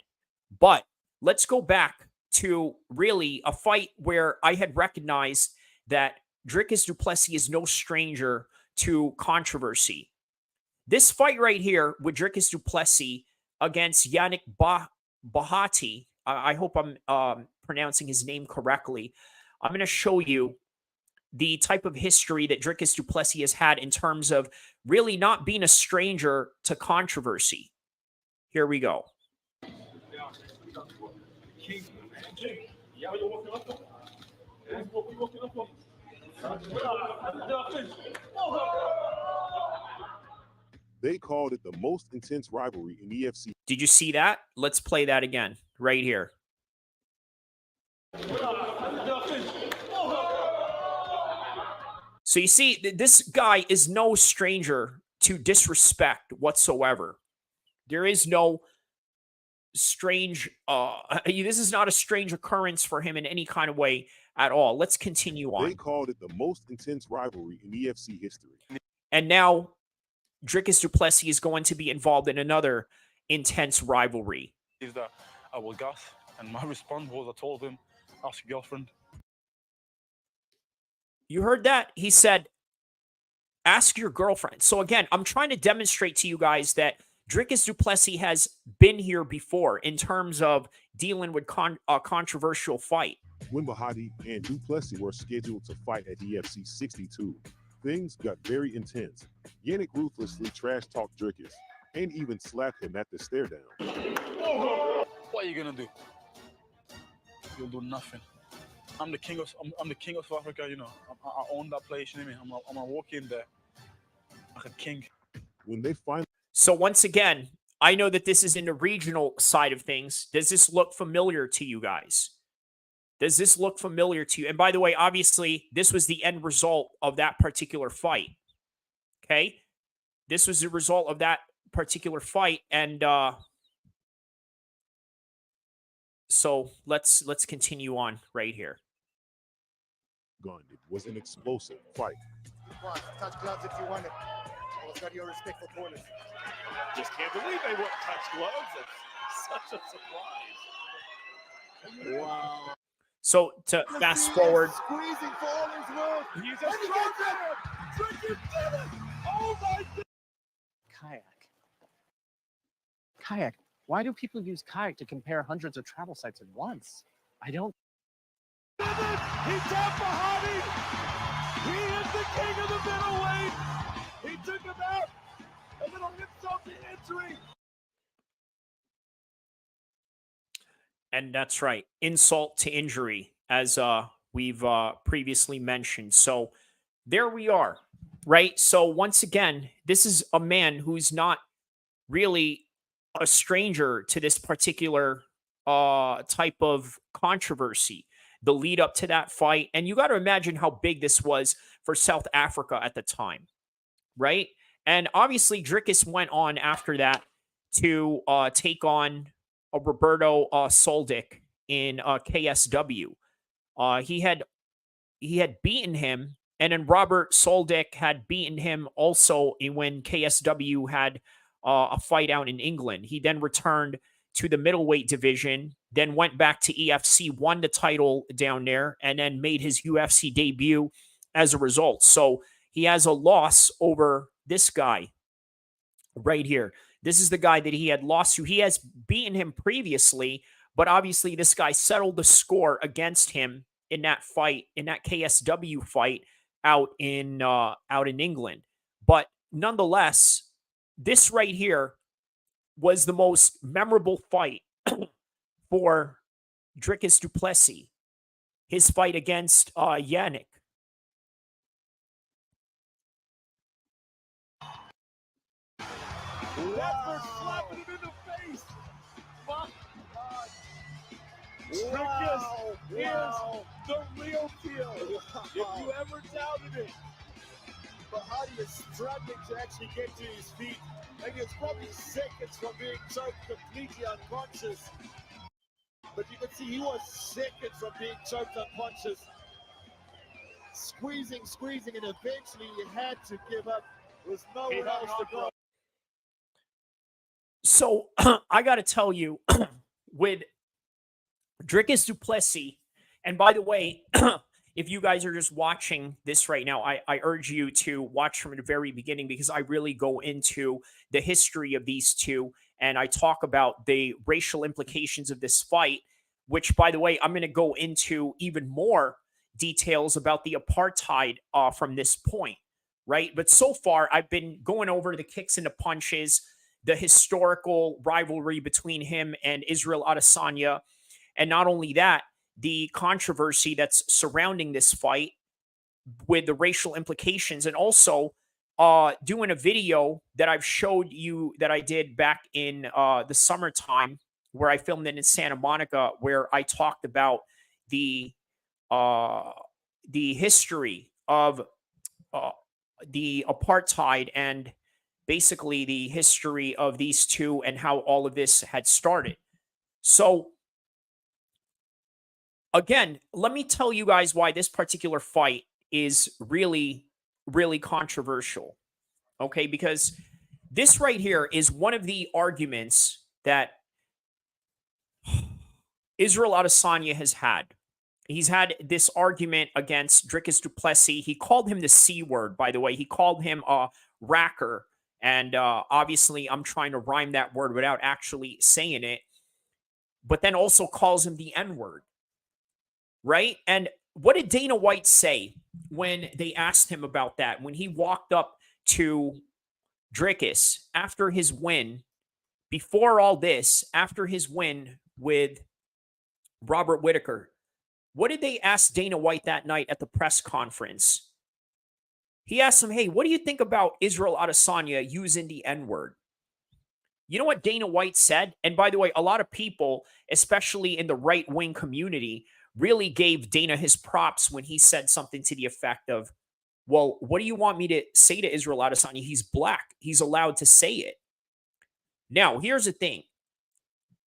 But let's go back to really a fight where I had recognized that Dricus du Plessis is no stranger to controversy. This fight right here with Dricus du Plessis against Yannick Bahati, I hope I'm pronouncing his name correctly. I'm going to show you the type of history that Dricus du Plessis has had in terms of really not being a stranger to controversy. Here we go. Yeah, you're walking up on. What we walking up on? They called it the most intense rivalry in EFC. Did you see that? Let's play that again right here. So you see, this guy is no stranger to disrespect whatsoever. There is no strange, this is not a strange occurrence for him in any kind of way at all. Let's continue on. They called it the most intense rivalry in EFC history. And now Dricus du Plessis is going to be involved in another intense rivalry. Is that I will gas, and my response was I told him, ask your girlfriend. You heard that? He said, ask your girlfriend. So again, I'm trying to demonstrate to you guys that Dricus du Plessis has been here before in terms of dealing with a controversial fight. When Bahati and du Plessis were scheduled to fight at EFC 62, things got very intense. Yannick ruthlessly trash-talked Dricus and even slapped him at the stare down. What are you gonna do? You'll do nothing. I'm the king of South Africa. You know, I own that place. You know what I mean? I'm gonna walk in there like a king. When they finally So once again, I know that this is in the regional side of things. Does this look familiar to you guys? Does this look familiar to you? And by the way, obviously, this was the end result of that particular fight. Okay? This was the result of that particular fight. And so let's continue on right here. it was an explosive fight. Touch gloves if you want it. Always got your respect for corners. Just can't believe they wouldn't touch gloves. It's such a surprise. Wow. So to fast forward, Squeezing for all his worth. He's a striker. Dricus did it. Oh my God. Kayak. Why do people use kayak to compare hundreds of travel sites at once? I don't. He tapped Bahati. He is the king of the middleweight. He took him out. A little insult to injury. and that's right, insult to injury, as we've previously mentioned. So there we are, right? So once again, this is a man who's not really a stranger to this particular type of controversy, the lead up to that fight. And you got to imagine how big this was for South Africa at the time, right? And obviously, Dricus went on after that to take on Roberto Soldic in KSW. He had beaten him, and then Robert Soldic had beaten him also when KSW had a fight out in England. He then returned to the middleweight division, then went back to EFC, won the title down there, and then made his UFC debut as a result. So he has a loss over this guy right here. This is the guy that he had lost to. He has beaten him previously, but obviously this guy settled the score against him in that fight, in that KSW fight out in England. But nonetheless, this right here was the most memorable fight for Dricus du Plessis. His fight against Yannick. Wow. Slapping him in the face. My God. Dricus is the real deal. If you ever doubted it. Bahati is struggling to actually get to his feet. And he was probably seconds from being choked completely unconscious. But you can see he was seconds from being choked unconscious. Squeezing, and eventually he had to give up. There was nowhere else to go. So I got to tell you, with Dricus du Plessis, and by the way, if you guys are just watching this right now, I urge you to watch from the very beginning, because I really go into the history of these two, and I talk about the racial implications of this fight, which, by the way, I'm going to go into even more details about the apartheid from this point, right? But so far, I've been going over the kicks and the punches, the historical rivalry between him and Israel Adesanya. And not only that, the controversy that's surrounding this fight with the racial implications, and also doing a video that I've showed you that I did back in the summertime, where I filmed it in Santa Monica, where I talked about the uh, the history of uh, the apartheid and basically the history of these two and how all of this had started. So again, let me tell you guys why this particular fight is really, really controversial. Okay, because this right here is one of the arguments that Israel Adesanya has had. He's had this argument against Dricus du Plessis. He called him the C word, by the way. He called him a racker. And obviously, I'm trying to rhyme that word without actually saying it. But then also calls him the N word. Right? And what did Dana White say when they asked him about that? When he walked up to Dricus after his win, before all this, after his win with Robert Whittaker, what did they ask Dana White that night at the press conference? He asked him, hey, what do you think about Israel Adesanya using the N-word? You know what Dana White said? And by the way, a lot of people, especially in the right-wing community, really gave Dana his props when he said something to the effect of, well, what do you want me to say to Israel Adesanya? He's black. He's allowed to say it. Now, here's the thing.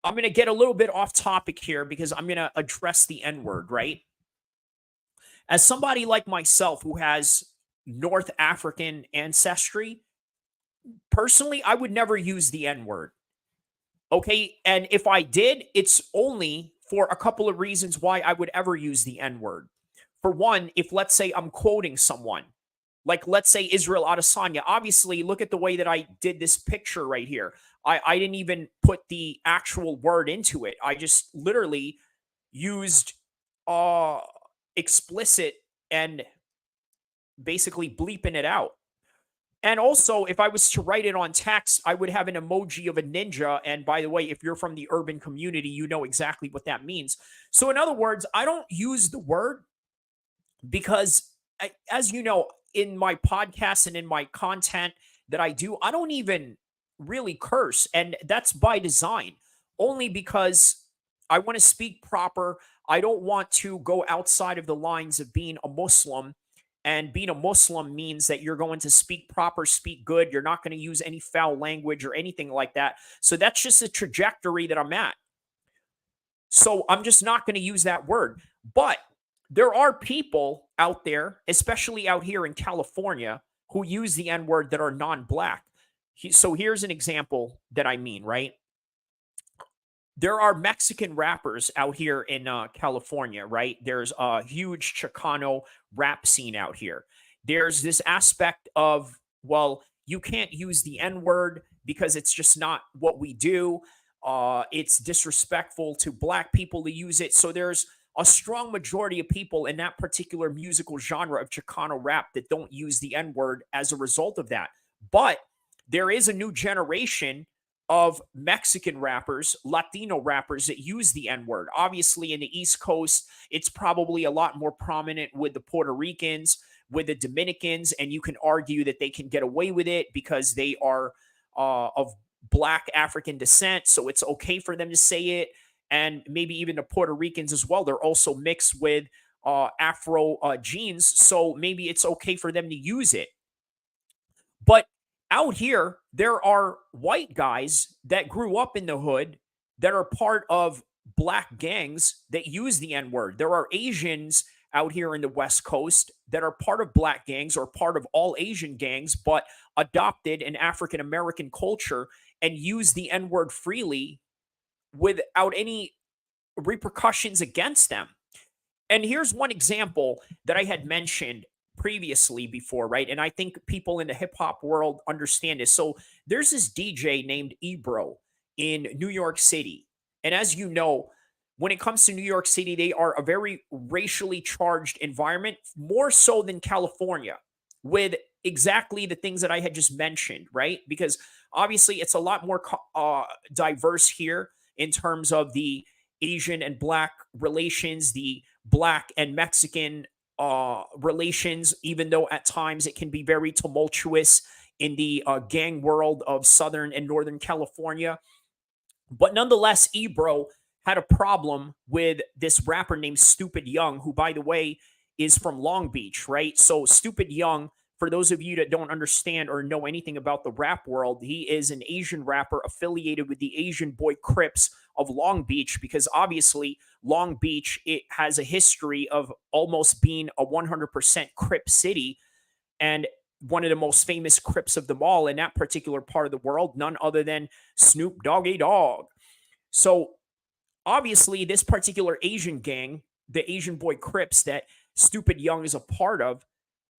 I'm going to get a little bit off topic here because I'm going to address the N-word, right? As somebody like myself who has North African ancestry, personally, I would never use the N-word. Okay? And if I did, it's only for a couple of reasons why I would ever use the N-word. For one, if let's say I'm quoting someone, like let's say Israel Adesanya, obviously look at the way that I did this picture right here. I didn't even put the actual word into it. I just literally used explicit and basically bleeping it out. And also, if I was to write it on text, I would have an emoji of a ninja. And by the way, if you're from the urban community, you know exactly what that means. So in other words, I don't use the word because, as you know, in my podcast and in my content that I do, I don't even really curse. And that's by design, only because I want to speak proper. I don't want to go outside of the lines of being a Muslim. And being a Muslim means that you're going to speak proper, speak good. You're not going to use any foul language or anything like that. So that's just the trajectory that I'm at. So I'm just not going to use that word. But there are people out there, especially out here in California, who use the N-word that are non-black. So here's an example that I mean, right? There are Mexican rappers out here in California, right? There's a huge Chicano rap scene out here. There's this aspect of, well, you can't use the N-word because it's just not what we do. It's disrespectful to black people to use it. So there's a strong majority of people in that particular musical genre of Chicano rap that don't use the N-word as a result of that. But there is a new generation of Mexican rappers, Latino rappers that use the N-word. Obviously, in the East Coast, it's probably a lot more prominent with the Puerto Ricans, with the Dominicans, and you can argue that they can get away with it because they are of black African descent, so it's okay for them to say it. And maybe even the Puerto Ricans as well. They're also mixed with Afro genes, so maybe it's okay for them to use it. But out here, there are white guys that grew up in the hood that are part of black gangs that use the N-word. There are Asians out here in the West Coast that are part of black gangs or part of all Asian gangs, but adopted an African-American culture and use the N-word freely without any repercussions against them. And here's one example that I had mentioned previously before, right? And I think people in the hip hop world understand this. So there's this DJ named Ebro in New York City. And as you know, when it comes to New York City, they are a very racially charged environment, more so than California, with exactly the things that I had just mentioned, right? Because obviously it's a lot more diverse here in terms of the Asian and Black relations, the Black and Mexican relations, even though at times it can be very tumultuous in the gang world of Southern and Northern California. But nonetheless, Ebro had a problem with this rapper named Stupid Young, who, by the way, is from Long Beach, right? So, Stupid Young, for those of you that don't understand or know anything about the rap world, he is an Asian rapper affiliated with the Asian Boy Crips of Long Beach, because obviously Long Beach, it has a history of almost being a 100% Crip city, and one of the most famous Crips of them all in that particular part of the world, none other than Snoop Doggy Dogg. So obviously, this particular Asian gang, the Asian Boy Crips that Stupid Young is a part of,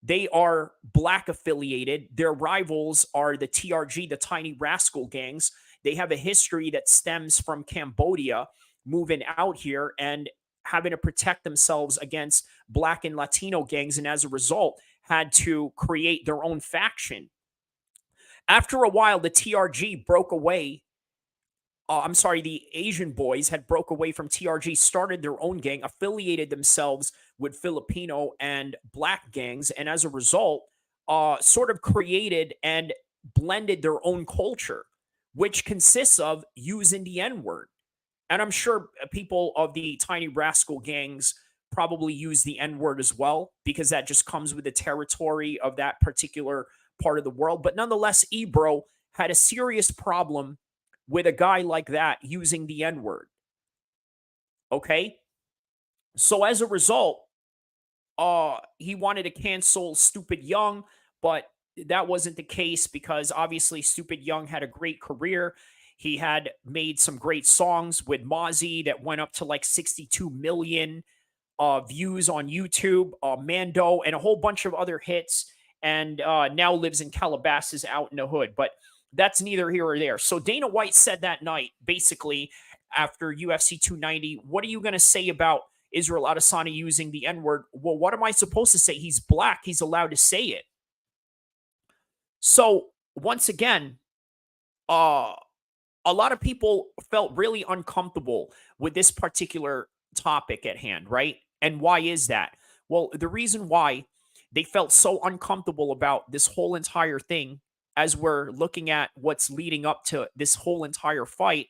they are Black affiliated. Their rivals are the TRG, the Tiny Rascal gangs. They have a history that stems from Cambodia, moving out here and having to protect themselves against Black and Latino gangs, and as a result, had to create their own faction. After a while, the TRG broke away. The Asian boys had broke away from TRG, started their own gang, affiliated themselves with Filipino and Black gangs, and as a result, sort of created and blended their own culture, which consists of using the N-word. And I'm sure people of the Tiny Rascal gangs probably use the N-word as well, because that just comes with the territory of that particular part of the world. But nonetheless, Ebro had a serious problem with a guy like that using the N-word. Okay? So as a result, he wanted to cancel Stupid Young, but that wasn't the case, because obviously Stupid Young had a great career. He had made some great songs with Mozzie that went up to like 62 million views on YouTube, Mando, and a whole bunch of other hits, and now lives in Calabasas out in the hood. But that's neither here or there. So Dana White said that night, basically, after UFC 290, what are you going to say about Israel Adesanya using the N-word? Well, what am I supposed to say? He's Black. He's allowed to say it. So, once again, a lot of people felt really uncomfortable with this particular topic at hand, right? And why is that? Well, the reason why they felt so uncomfortable about this whole entire thing, as we're looking at what's leading up to this whole entire fight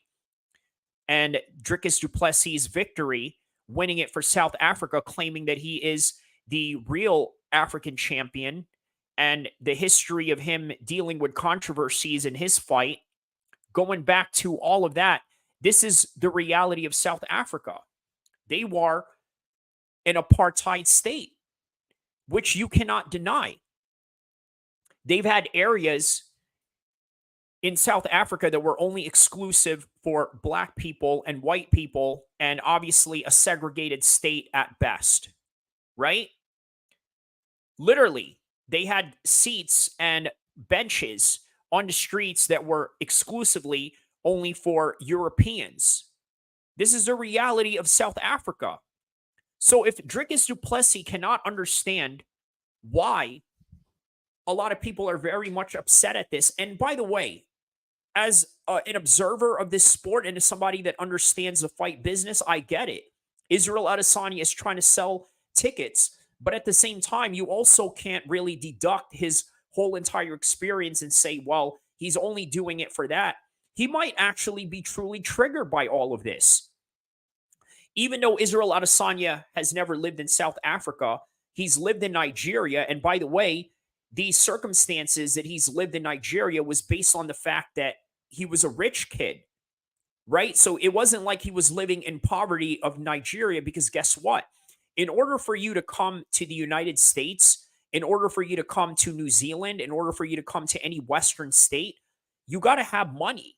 and Dricus du Plessis' victory, winning it for South Africa, claiming that he is the real African champion, and the history of him dealing with controversies in his fight, going back to all of that, this is the reality of South Africa. They were an apartheid state, which you cannot deny. They've had areas in South Africa that were only exclusive for Black people and white people, and obviously a segregated state at best, right? Literally, they had seats and benches on the streets that were exclusively only for Europeans. This is the reality of South Africa. So if Dricus du Plessis cannot understand why a lot of people are very much upset at this, and by the way, as an observer of this sport and as somebody that understands the fight business, I get it. Israel Adesanya is trying to sell tickets, but at the same time, you also can't really deduct his whole entire experience and say, well, he's only doing it for that. He might actually be truly triggered by all of this. Even though Israel Adesanya has never lived in South Africa, he's lived in Nigeria. And by the way, the circumstances that he's lived in Nigeria was based on the fact that he was a rich kid, right? So it wasn't like he was living in poverty of Nigeria, because guess what? In order for you to come to the United States, in order for you to come to New Zealand, in order for you to come to any Western state, you got to have money.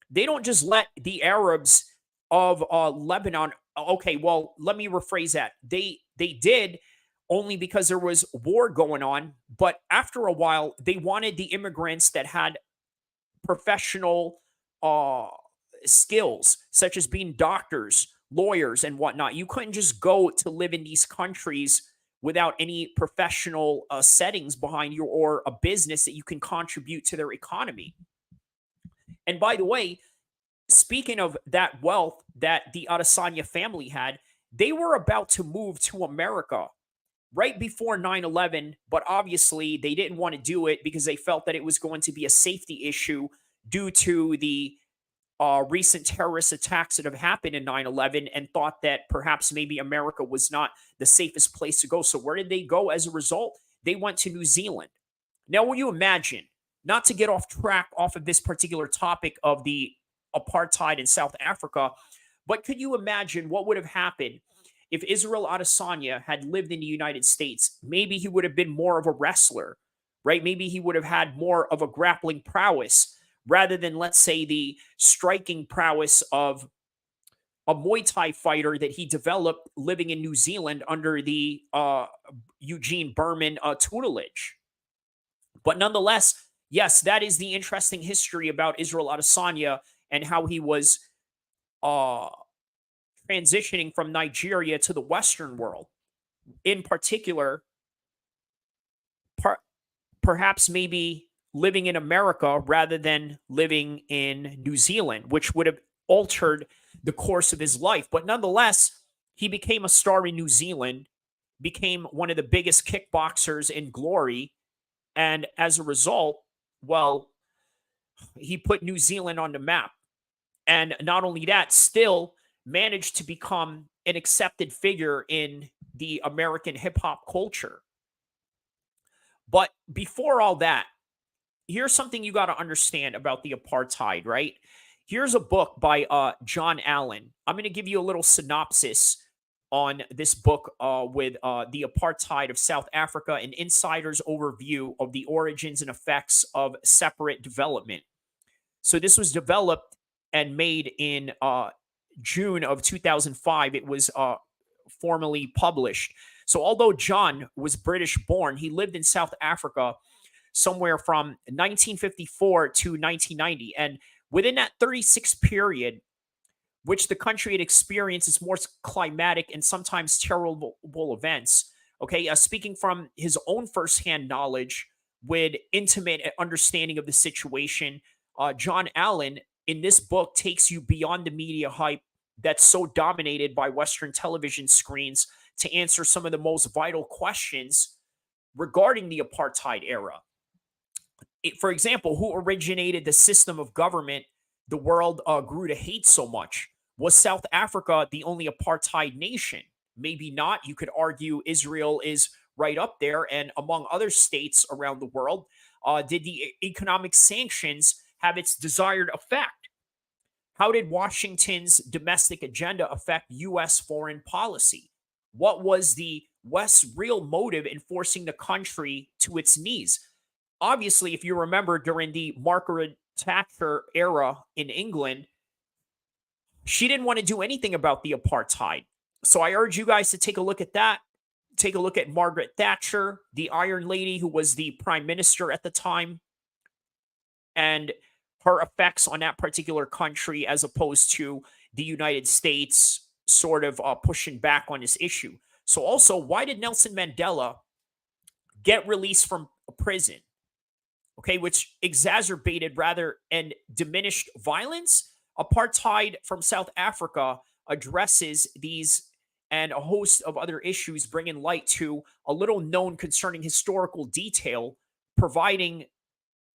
They don't just let the Arabs of Lebanon. Okay, well, let me rephrase that. They did, only because there was war going on. But after a while, they wanted the immigrants that had professional skills, such as being doctors, lawyers, and whatnot. You couldn't just go to live in these countries without any professional settings behind you or a business that you can contribute to their economy. And by the way, speaking of that wealth that the Adesanya family had, they were about to move to America right before 9/11, but obviously they didn't want to do it because they felt that it was going to be a safety issue due to the recent terrorist attacks that have happened in 9/11, and thought that perhaps maybe America was not the safest place to go. So where did they go as a result? They went to New Zealand. Now, will you imagine, not to get off track off of this particular topic of the apartheid in South Africa, but could you imagine what would have happened if Israel Adesanya had lived in the United States? Maybe he would have been more of a wrestler, right? Maybe he would have had more of a grappling prowess rather than, let's say, the striking prowess of a Muay Thai fighter that he developed living in New Zealand under the Eugene Berman tutelage. But nonetheless, yes, that is the interesting history about Israel Adesanya and how he was transitioning from Nigeria to the Western world. In particular, perhaps maybe living in America rather than living in New Zealand, which would have altered the course of his life. But nonetheless, he became a star in New Zealand, became one of the biggest kickboxers in glory. And as a result, well, he put New Zealand on the map. And not only that, still managed to become an accepted figure in the American hip hop culture. But before all that, here's something you got to understand about the apartheid, right? Here's a book by John Allen. I'm going to give you a little synopsis on this book with the apartheid of South Africa, an insider's overview of the origins and effects of separate development. So this was developed and made in June of 2005. It was formally published. So although John was British born, he lived in South Africa somewhere from 1954 to 1990. And within that 36 period, which the country had experienced its more climatic and sometimes terrible events, okay, speaking from his own firsthand knowledge with intimate understanding of the situation, John Allen in this book takes you beyond the media hype that's so dominated by Western television screens to answer some of the most vital questions regarding the apartheid era. For example, who originated the system of government the world grew to hate so much? Was South Africa the only apartheid nation? Maybe not. You could argue Israel is right up there. And among other states around the world, did the economic sanctions have its desired effect? How did Washington's domestic agenda affect U.S. foreign policy? What was the West's real motive in forcing the country to its knees? Obviously, if you remember during the Margaret Thatcher era in England, she didn't want to do anything about the apartheid. So I urge you guys to take a look at that. Take a look at Margaret Thatcher, the Iron Lady who was the prime minister at the time, and her effects on that particular country as opposed to the United States sort of pushing back on this issue. So also, why did Nelson Mandela get released from prison? Okay, which exacerbated rather and diminished violence. Apartheid from South Africa addresses these and a host of other issues, bringing light to a little known concerning historical detail, providing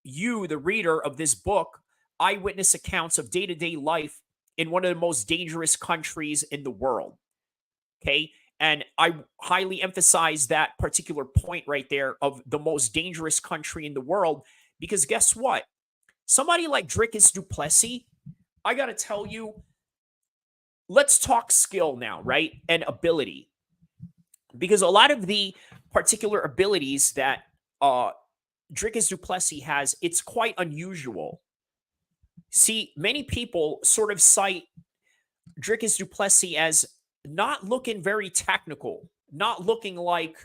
you, the reader of this book, eyewitness accounts of day-to-day life in one of the most dangerous countries in the world. Okay, and I highly emphasize that particular point right there of the most dangerous country in the world, because guess what? Somebody like Dricus du Plessis, I got to tell you, let's talk skill now, right? And ability. Because a lot of the particular abilities that Dricus du Plessis has, it's quite unusual. See, many people sort of cite Dricus du Plessis as not looking very technical, not looking like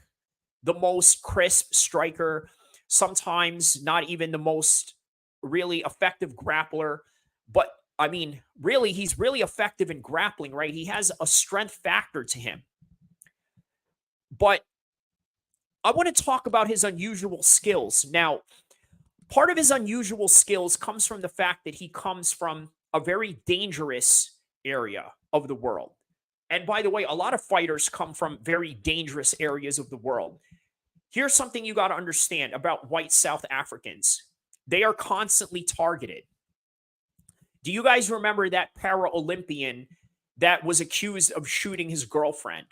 the most crisp striker, sometimes not even the most really effective grappler. But I mean, really, he's really effective in grappling, right? He has a strength factor to him. But I want to talk about his unusual skills. Now, part of his unusual skills comes from the fact that he comes from a very dangerous area of the world. And by the way, a lot of fighters come from very dangerous areas of the world. Here's something you got to understand about white South Africans. They are constantly targeted. Do you guys remember that para-Olympian that was accused of shooting his girlfriend?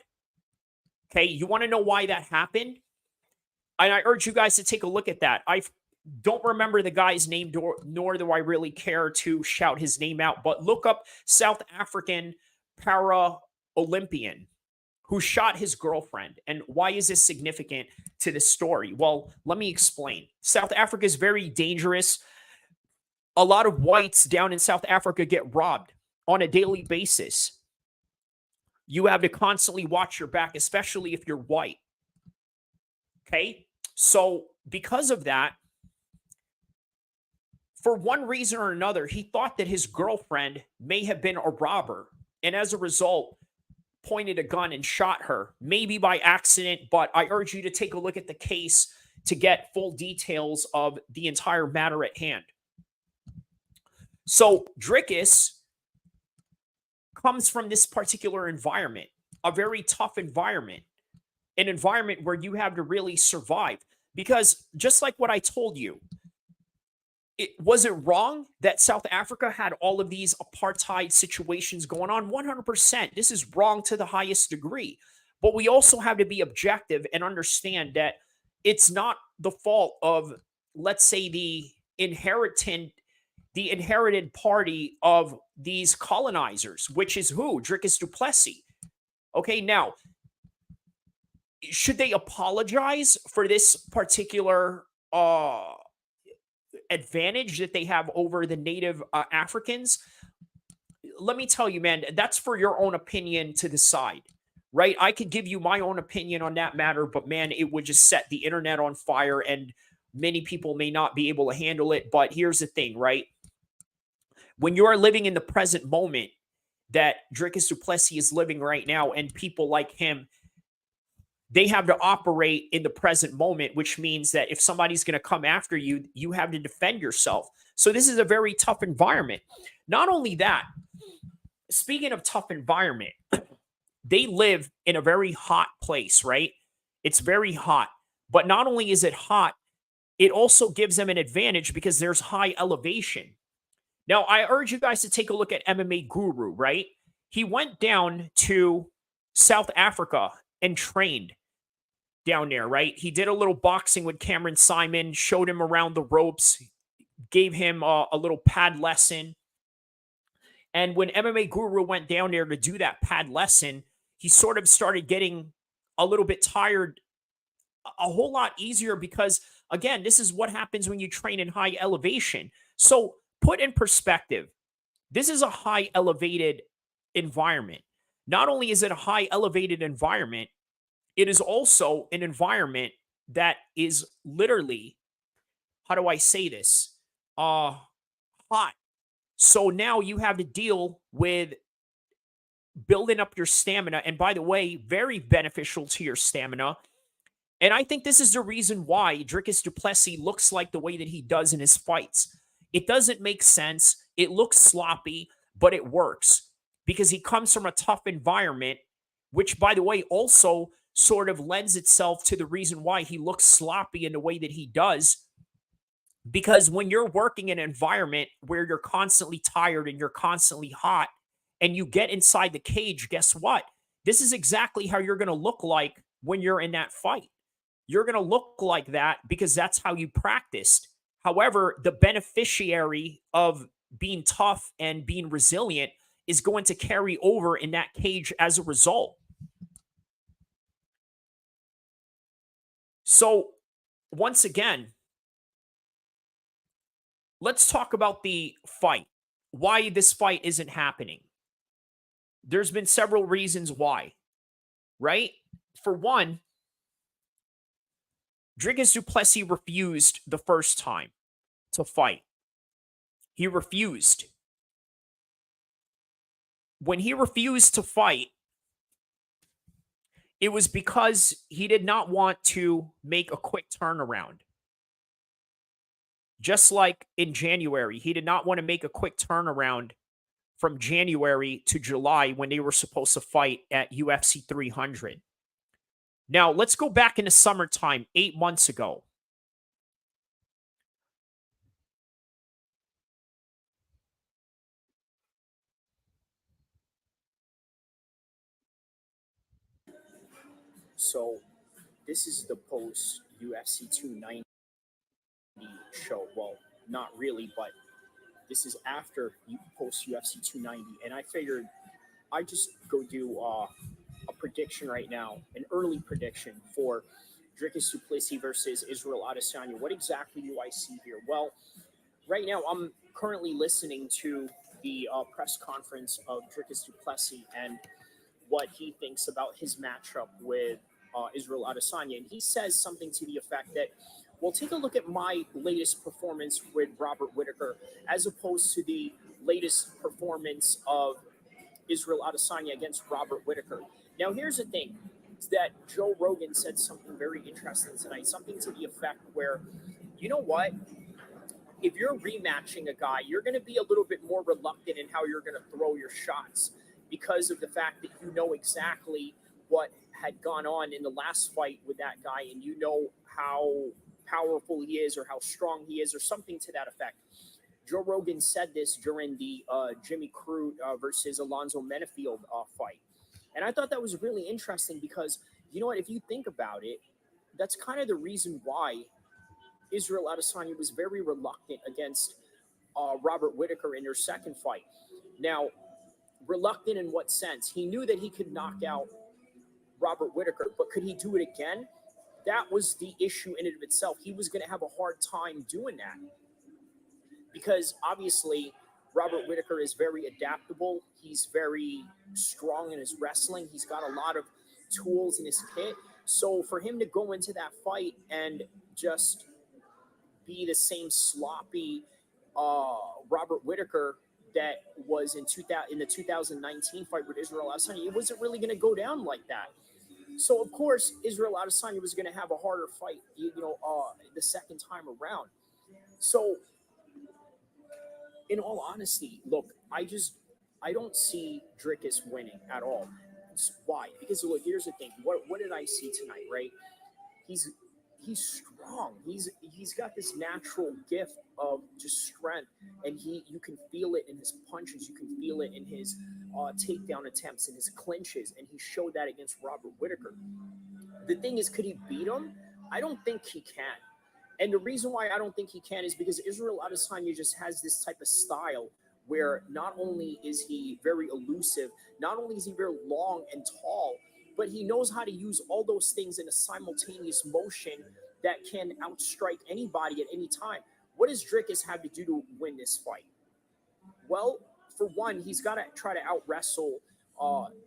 Okay, you want to know why that happened? And I urge you guys to take a look at that. I don't remember the guy's name, nor do I really care to shout his name out, but look up South African para-Olympian who shot his girlfriend. And why is this significant to this story? Well, let me explain. South Africa is very dangerous. A lot of whites down in South Africa get robbed on a daily basis. You have to constantly watch your back, especially if you're white. Okay? So because of that, for one reason or another, he thought that his girlfriend may have been a robber. And as a result, pointed a gun and shot her, maybe by accident, but I urge you to take a look at the case to get full details of the entire matter at hand. So Dricus comes from this particular environment, a very tough environment, an environment where you have to really survive. Because just like what I told you, was it wrong that South Africa had all of these apartheid situations going on? 100%. This is wrong to the highest degree. But we also have to be objective and understand that it's not the fault of, let's say, the inherited party of these colonizers, which is who? Dricus du Plessis. Okay, now, should they apologize for this particular advantage that they have over the native Africans? Let me tell you, man, that's for your own opinion to decide, right? I could give you my own opinion on that matter, but man, it would just set the internet on fire and many people may not be able to handle it. But here's the thing, right? When you are living in the present moment that Dricus du Plessis is living right now, and people like him, they have to operate in the present moment, which means that if somebody's going to come after you, you have to defend yourself. So this is a very tough environment. Not only that, speaking of tough environment, they live in a very hot place, right? It's very hot. But not only is it hot, it also gives them an advantage because there's high elevation. Now, I urge you guys to take a look at MMA Guru, right? He went down to South Africa and trained down there, right? He did a little boxing with Cameron Simon, showed him around the ropes, gave him a little pad lesson. And when MMA Guru went down there to do that pad lesson, he sort of started getting a little bit tired a whole lot easier because, again, this is what happens when you train in high elevation. So put in perspective, this is a high elevated environment. Not only is it a high elevated environment, it is also an environment that is literally, how do I say this? Hot. So now you have to deal with building up your stamina. And by the way, very beneficial to your stamina. And I think this is the reason why Dricus du Plessis looks like the way that he does in his fights. It doesn't make sense. It looks sloppy, but it works because he comes from a tough environment, which, by the way, also sort of lends itself to the reason why he looks sloppy in the way that he does. Because when you're working in an environment where you're constantly tired and you're constantly hot and you get inside the cage, guess what? This is exactly how you're going to look like when you're in that fight. You're going to look like that because that's how you practiced. However, the beneficiary of being tough and being resilient is going to carry over in that cage as a result. So, once again, let's talk about the fight. Why this fight isn't happening. There's been several reasons why, right? For one, Dricus du Plessis refused the first time to fight. He refused. When he refused to fight, it was because he did not want to make a quick turnaround. Just like in January, he did not want to make a quick turnaround from January to July when they were supposed to fight at UFC 300. Now, let's go back into summertime 8 months ago. So this is the post UFC 290 show. Well, not really, but this is after you post UFC 290. And I figured I'd just go do a prediction right now, an early prediction for Dricus du Plessis versus Israel Adesanya. What exactly do I see here? Well, right now I'm currently listening to the press conference of Dricus du Plessis and what he thinks about his matchup with Israel Adesanya. And he says something to the effect that, well, take a look at my latest performance with Robert Whittaker as opposed to the latest performance of Israel Adesanya against Robert Whittaker. Now, here's the thing, is that Joe Rogan said something very interesting tonight, something to the effect where, you know what? If you're rematching a guy, you're going to be a little bit more reluctant in how you're going to throw your shots because of the fact that you know exactly what had gone on in the last fight with that guy, and you know how powerful he is or how strong he is or something to that effect. Joe Rogan said this during the Jimmy Crute versus Alonzo Menefield fight. And I thought that was really interesting because, you know what, if you think about it, that's kind of the reason why Israel Adesanya was very reluctant against Robert Whittaker in their second fight. Now, reluctant in what sense? He knew that he could knock out Robert Whittaker, but could he do it again? That was the issue in and of itself. He was going to have a hard time doing that because obviously Robert Whittaker is very adaptable. He's very strong in his wrestling. He's got a lot of tools in his kit. So for him to go into that fight and just be the same sloppy Robert Whittaker that was in the 2019 fight with Israel Adesanya, it wasn't really going to go down like that. So of course, Israel Adesanya was going to have a harder fight, the second time around. So, in all honesty, look, I don't see Dricus winning at all. Why? Because look, here's the thing. What did I see tonight? Right? He's strong. He's got this natural gift of just strength, and you can feel it in his punches. You can feel it in his takedown attempts and his clinches, and he showed that against Robert Whittaker. The thing is, could he beat him? I don't think he can. And the reason why I don't think he can is because Israel Adesanya just has this type of style where not only is he very elusive, not only is he very long and tall, but he knows how to use all those things in a simultaneous motion that can outstrike anybody at any time. What does Dricus have to do to win this fight? Well, for one, he's got to try to out-wrestle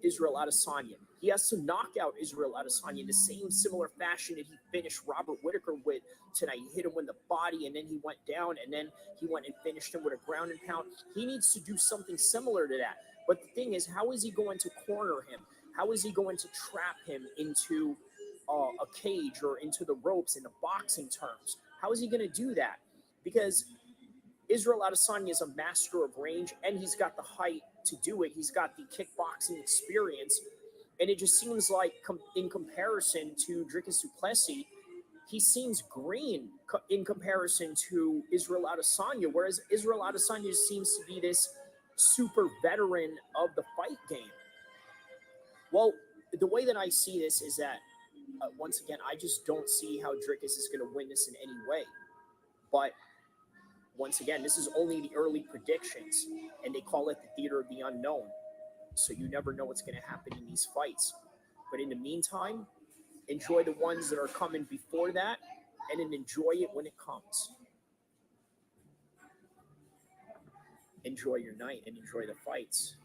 Israel Adesanya. He has to knock out Israel Adesanya in the same similar fashion that he finished Robert Whittaker with tonight. He hit him with the body, and then he went down, and then he went and finished him with a ground and pound. He needs to do something similar to that. But the thing is, how is he going to corner him? How is he going to trap him into a cage or into the ropes in the boxing terms? How is he going to do that? Because Israel Adesanya is a master of range, and he's got the height to do it. He's got the kickboxing experience, and it just seems like in comparison to Dricus du Plessis, he seems green in comparison to Israel Adesanya, whereas Israel Adesanya seems to be this super veteran of the fight game. Well, the way that I see this is that, once again, I just don't see how Dricus is going to win this in any way. But once again, this is only the early predictions, and they call it the theater of the unknown. So you never know what's going to happen in these fights. But in the meantime, enjoy the ones that are coming before that, and then enjoy it when it comes. Enjoy your night and enjoy the fights.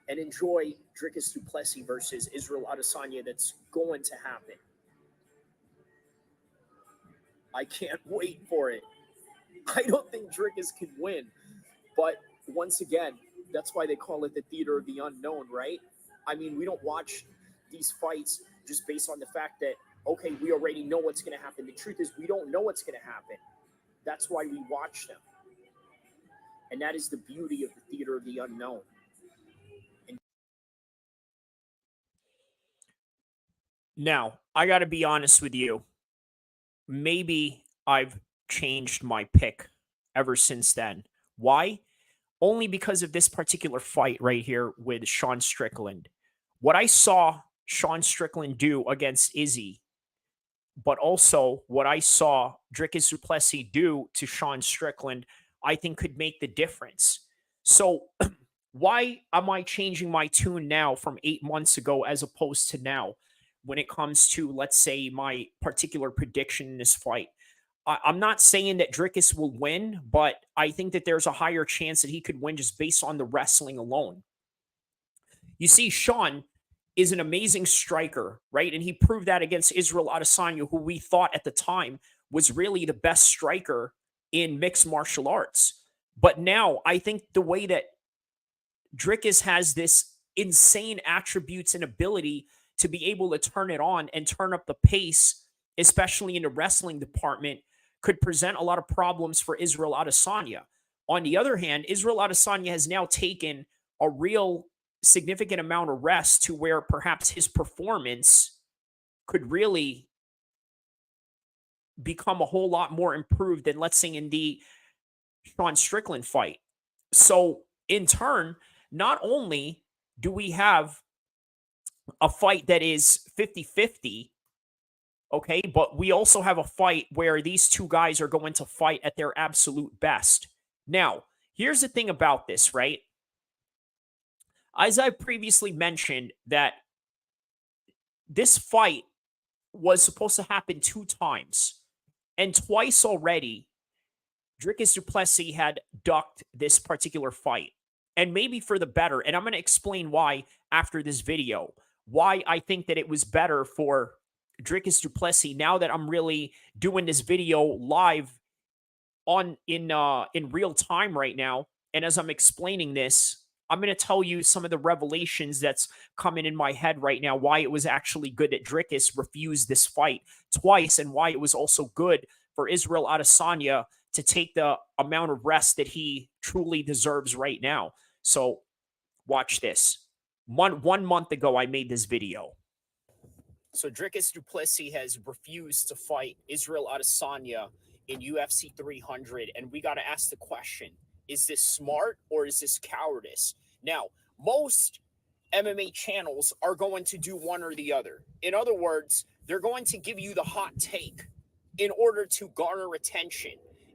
And enjoy Dricus du Plessis versus Israel Adesanya that's going to happen. I can't wait for it. I don't think Dricus can win. But once again, that's why they call it the theater of the unknown, right? I mean, we don't watch these fights just based on the fact that, okay, we already know what's going to happen. The truth is, we don't know what's going to happen. That's why we watch them. And that is the beauty of the theater of the unknown. Now, I got to be honest with you. Maybe I've changed my pick ever since then. Why? Only because of this particular fight right here with Sean Strickland. What I saw Sean Strickland do against Izzy, but also what I saw Dricus du Plessis do to Sean Strickland, I think could make the difference. So, why am I changing my tune now from 8 months ago as opposed to now when it comes to, let's say, my particular prediction in this fight? I'm not saying that Dricus will win, but I think that there's a higher chance that he could win just based on the wrestling alone. You see, Sean is an amazing striker, right? And he proved that against Israel Adesanya, who we thought at the time was really the best striker in mixed martial arts. But now I think the way that Dricus has this insane attributes and ability to be able to turn it on and turn up the pace, especially in the wrestling department, could present a lot of problems for Israel Adesanya. On the other hand, Israel Adesanya has now taken a real significant amount of rest to where perhaps his performance could really become a whole lot more improved than, let's say, in the Sean Strickland fight. So, in turn, not only do we have a fight that is 50-50, okay, but we also have a fight where these two guys are going to fight at their absolute best. Now, here's the thing about this, right? As I previously mentioned, that this fight was supposed to happen 2 times, and twice already, Dricus du Plessis had ducked this particular fight, and maybe for the better. And I'm going to explain why after this video, why I think that it was better for Dricus du Plessis now that I'm really doing this video live in real time right now. And as I'm explaining this, I'm going to tell you some of the revelations that's coming in my head right now, why it was actually good that Dricus refused this fight twice, and why it was also good for Israel Adesanya to take the amount of rest that he truly deserves right now. So watch this. One month ago, I made this video. So Dricus du Plessis has refused to fight Israel Adesanya in UFC 300, and we got to ask the question, is this smart or is this cowardice? Now, most MMA channels are going to do one or the other. In other words, they're going to give you the hot take in order to garner attention.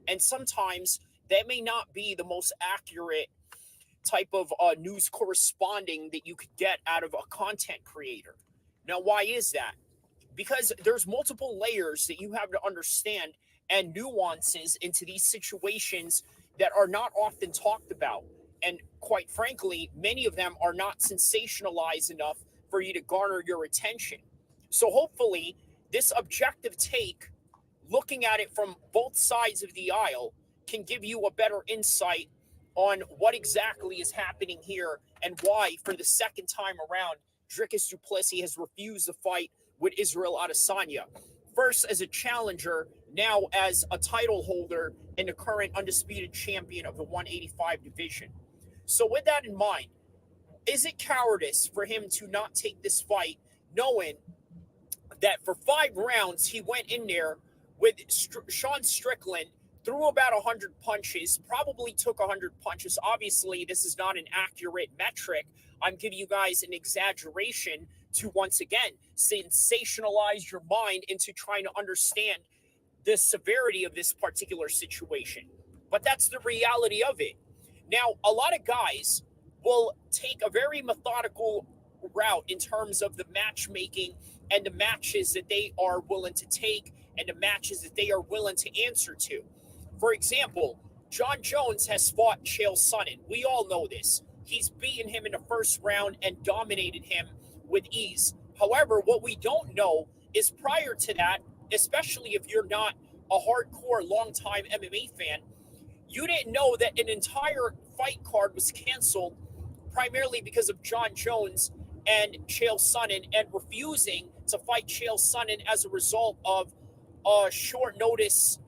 And sometimes that may not be the most accurate type of news corresponding that you could get out of a content creator. Now, why is that? Because there's multiple layers that you have to understand and nuances into these situations that are not often talked about. And quite frankly, many of them are not sensationalized enough for you to garner your attention. So hopefully, this objective take, looking at it from both sides of the aisle, can give you a better insight on what exactly is happening here and why, for the second time around, Dricus du Plessis has refused the fight with Israel Adesanya. First as a challenger, now as a title holder and the current undisputed champion of the 185 division. So with that in mind, is it cowardice for him to not take this fight, knowing that for 5 rounds he went in there with Sean Strickland, threw about 100 punches, probably took 100 punches. Obviously, this is not an accurate metric. I'm giving you guys an exaggeration to, once again, sensationalize your mind into trying to understand the severity of this particular situation. But that's the reality of it. Now, a lot of guys will take a very methodical route in terms of the matchmaking and the matches that they are willing to take and the matches that they are willing to answer to. For example, John Jones has fought Chael Sonnen. We all know this. He's beaten him in the first round and dominated him with ease. However, what we don't know is prior to that, especially if you're not a hardcore, long-time MMA fan, you didn't know that an entire fight card was canceled primarily because of John Jones and Chael Sonnen, and refusing to fight Chael Sonnen as a result of a short notice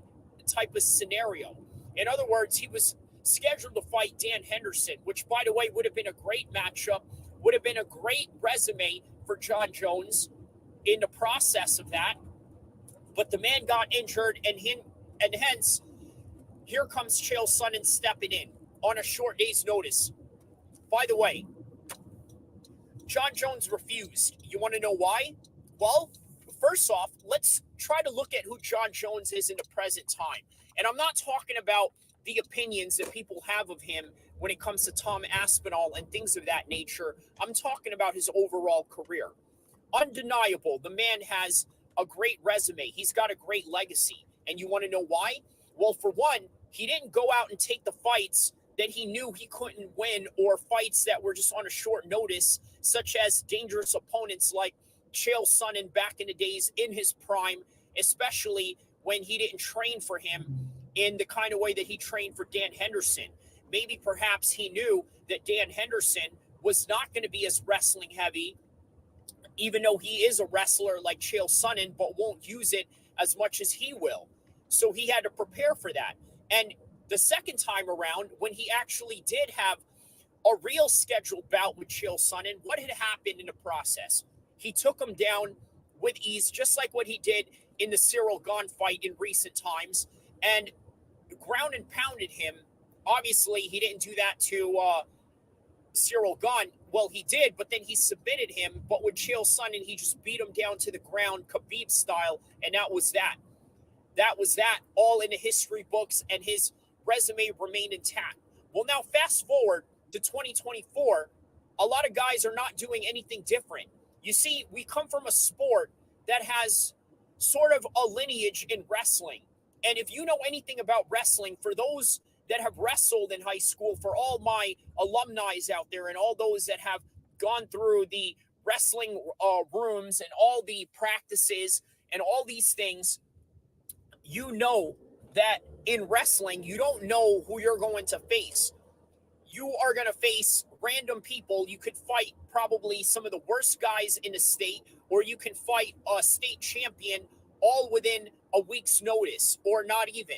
type of scenario. In other words, he was scheduled to fight Dan Henderson, which, by the way, would have been a great matchup, would have been a great resume for John Jones in the process of that. But the man got injured, and hence, here comes Chael Sonnen stepping in on a short day's notice. By the way, John Jones refused. You want to know why? Well, first off, let's try to look at who John Jones is in the present time. And I'm not talking about the opinions that people have of him when it comes to Tom Aspinall and things of that nature. I'm talking about his overall career. Undeniable, the man has a great resume. He's got a great legacy. And you want to know why? Well, for one, he didn't go out and take the fights that he knew he couldn't win, or fights that were just on a short notice, such as dangerous opponents like Chael Sonnen back in the days in his prime, especially when he didn't train for him in the kind of way that he trained for Dan Henderson. Maybe perhaps he knew that Dan Henderson was not going to be as wrestling heavy, even though he is a wrestler like Chael Sonnen, but won't use it as much as he will. So he had to prepare for that. And the second time around, when he actually did have a real scheduled bout with Chael Sonnen, what had happened in the process? He took him down with ease, just like what he did in the Ciryl Gane fight in recent times, and ground and pounded him. Obviously, he didn't do that to Ciryl Gane. Well, he did, but then he submitted him. But with Chael Sonnen, he just beat him down to the ground, Khabib style, and that was that. That was that, all in the history books, and his resume remained intact. Well, now fast forward to 2024, a lot of guys are not doing anything different. You see, we come from a sport that has sort of a lineage in wrestling. And if you know anything about wrestling, for those that have wrestled in high school, for all my alumni out there and all those that have gone through the wrestling rooms and all the practices and all these things, you know that in wrestling, you don't know who you're going to face. You are going to face random people. You could fight probably some of the worst guys in the state, or you can fight a state champion all within a week's notice, or not even.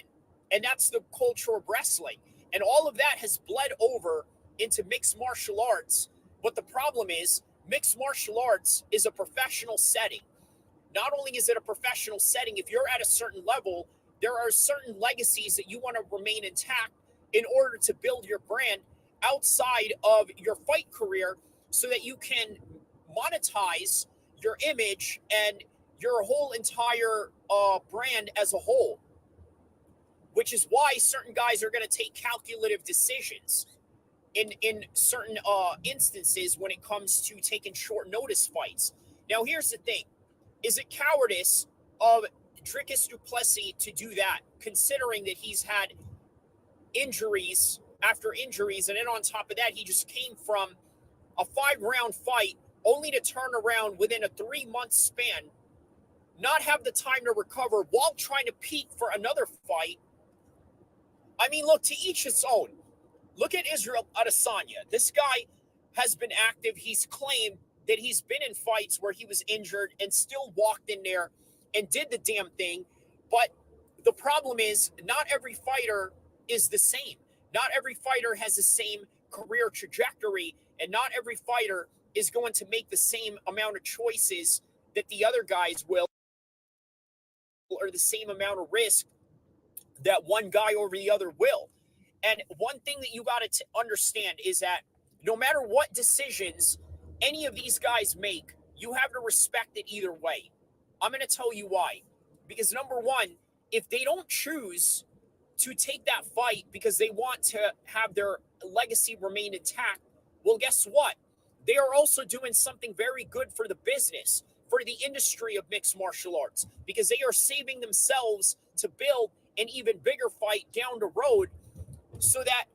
And that's the culture of wrestling. And all of that has bled over into mixed martial arts. But the problem is, mixed martial arts is a professional setting. Not only is it a professional setting, if you're at a certain level, there are certain legacies that you want to remain intact in order to build your brand outside of your fight career, so that you can monetize your image and your whole entire brand as a whole, which is why certain guys are going to take calculative decisions in certain instances when it comes to taking short notice fights. Now, here's the thing. Is it cowardice of Dricus du Plessis to do that, considering that he's had injuries after injuries, and then on top of that, he just came from a 5-round fight only to turn around within a 3-month span, not have the time to recover while trying to peak for another fight? I mean, look, to each his own. Look at Israel Adesanya. This guy has been active. He's claimed that he's been in fights where he was injured and still walked in there and did the damn thing. But the problem is, not every fighter is the same. Not every fighter has the same career trajectory, and not every fighter is going to make the same amount of choices that the other guys will, or the same amount of risk that one guy over the other will. And one thing that you got to understand is that no matter what decisions any of these guys make, you have to respect it either way. I'm going to tell you why. Because number one, if they don't choose to take that fight because they want to have their legacy remain intact, well, guess what? They are also doing something very good for the business, for the industry of mixed martial arts, because they are saving themselves to build an even bigger fight down the road, so that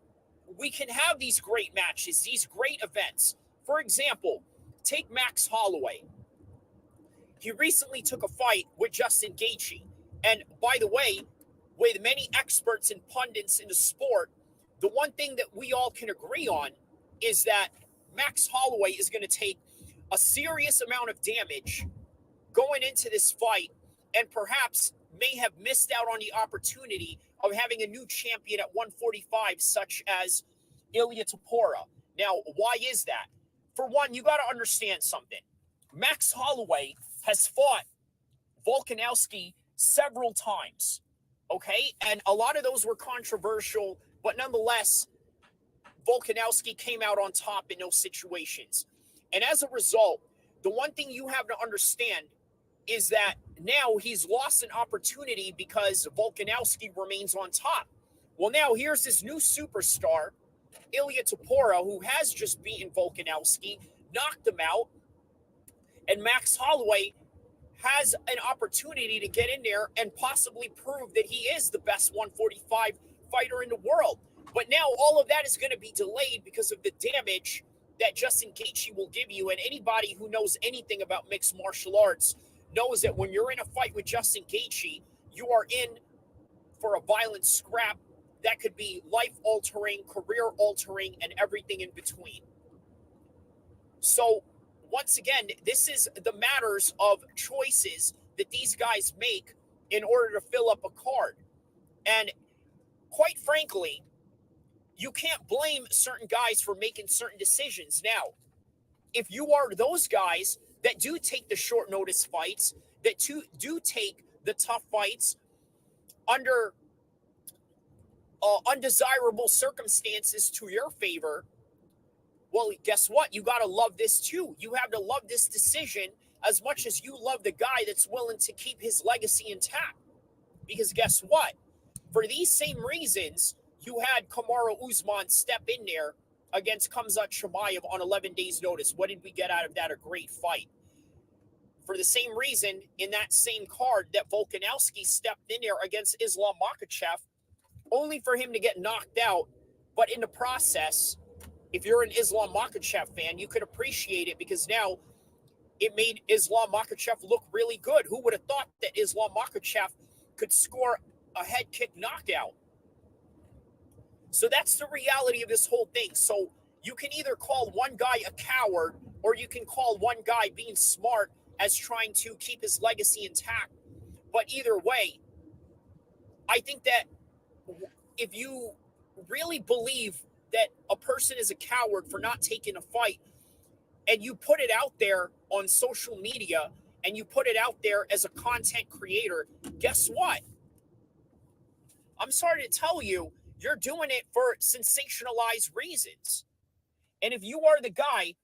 we can have these great matches, these great events. For example, take Max Holloway. He recently took a fight with Justin Gaethje. And by the way, with many experts and pundits in the sport, the one thing that we all can agree on is that Max Holloway is going to take a serious amount of damage going into this fight, and perhaps may have missed out on the opportunity of having a new champion at 145, such as Ilia Topuria. Now, why is that? For one, you got to understand something. Max Holloway has fought Volkanovski several times. Okay? And a lot of those were controversial, but nonetheless, Volkanovski came out on top in those situations. And as a result, the one thing you have to understand is that now he's lost an opportunity because Volkanovski remains on top. Well, now here's this new superstar, Ilya Topuria, who has just beaten Volkanovski, knocked him out, and Max Holloway has an opportunity to get in there and possibly prove that he is the best 145 fighter in the world. But now all of that is going to be delayed because of the damage that Justin Gaethje will give you. And anybody who knows anything about mixed martial arts knows that when you're in a fight with Justin Gaethje, you are in for a violent scrap that could be life-altering, career-altering, and everything in between. So, once again, this is the matters of choices that these guys make in order to fill up a card. And quite frankly, you can't blame certain guys for making certain decisions. Now, if you are those guys that do take the short notice fights, that do take the tough fights under undesirable circumstances to your favor, well, guess what? You got to love this too. You have to love this decision as much as you love the guy that's willing to keep his legacy intact. Because guess what? For these same reasons, you had Kamaru Usman step in there against Khamzat Chimaev on 11 days' notice. What did we get out of that? A great fight. For the same reason, in that same card, that Volkanovski stepped in there against Islam Makhachev, only for him to get knocked out. But in the process, if you're an Islam Makhachev fan, you could appreciate it because now it made Islam Makhachev look really good. Who would have thought that Islam Makhachev could score a head kick knockout? So that's the reality of this whole thing. So you can either call one guy a coward or you can call one guy being smart as trying to keep his legacy intact. But either way, I think that if you really believe that a person is a coward for not taking a fight and you put it out there on social media and you put it out there as a content creator, guess what? I'm sorry to tell you, you're doing it for sensationalized reasons. And if you are the guy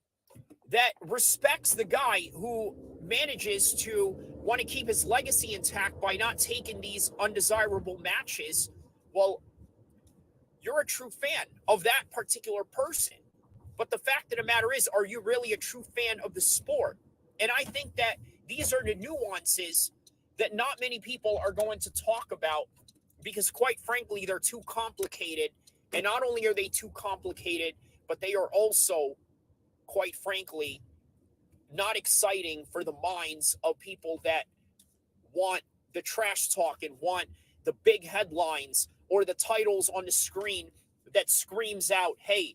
that respects the guy who manages to want to keep his legacy intact by not taking these undesirable matches, well, you're a true fan of that particular person. But the fact of the matter is, are you really a true fan of the sport? And I think that these are the nuances that not many people are going to talk about because, quite frankly, they're too complicated. And not only are they too complicated, but they are also, quite frankly, not exciting for the minds of people that want the trash talk and want the big headlines or the titles on the screen that screams out, hey,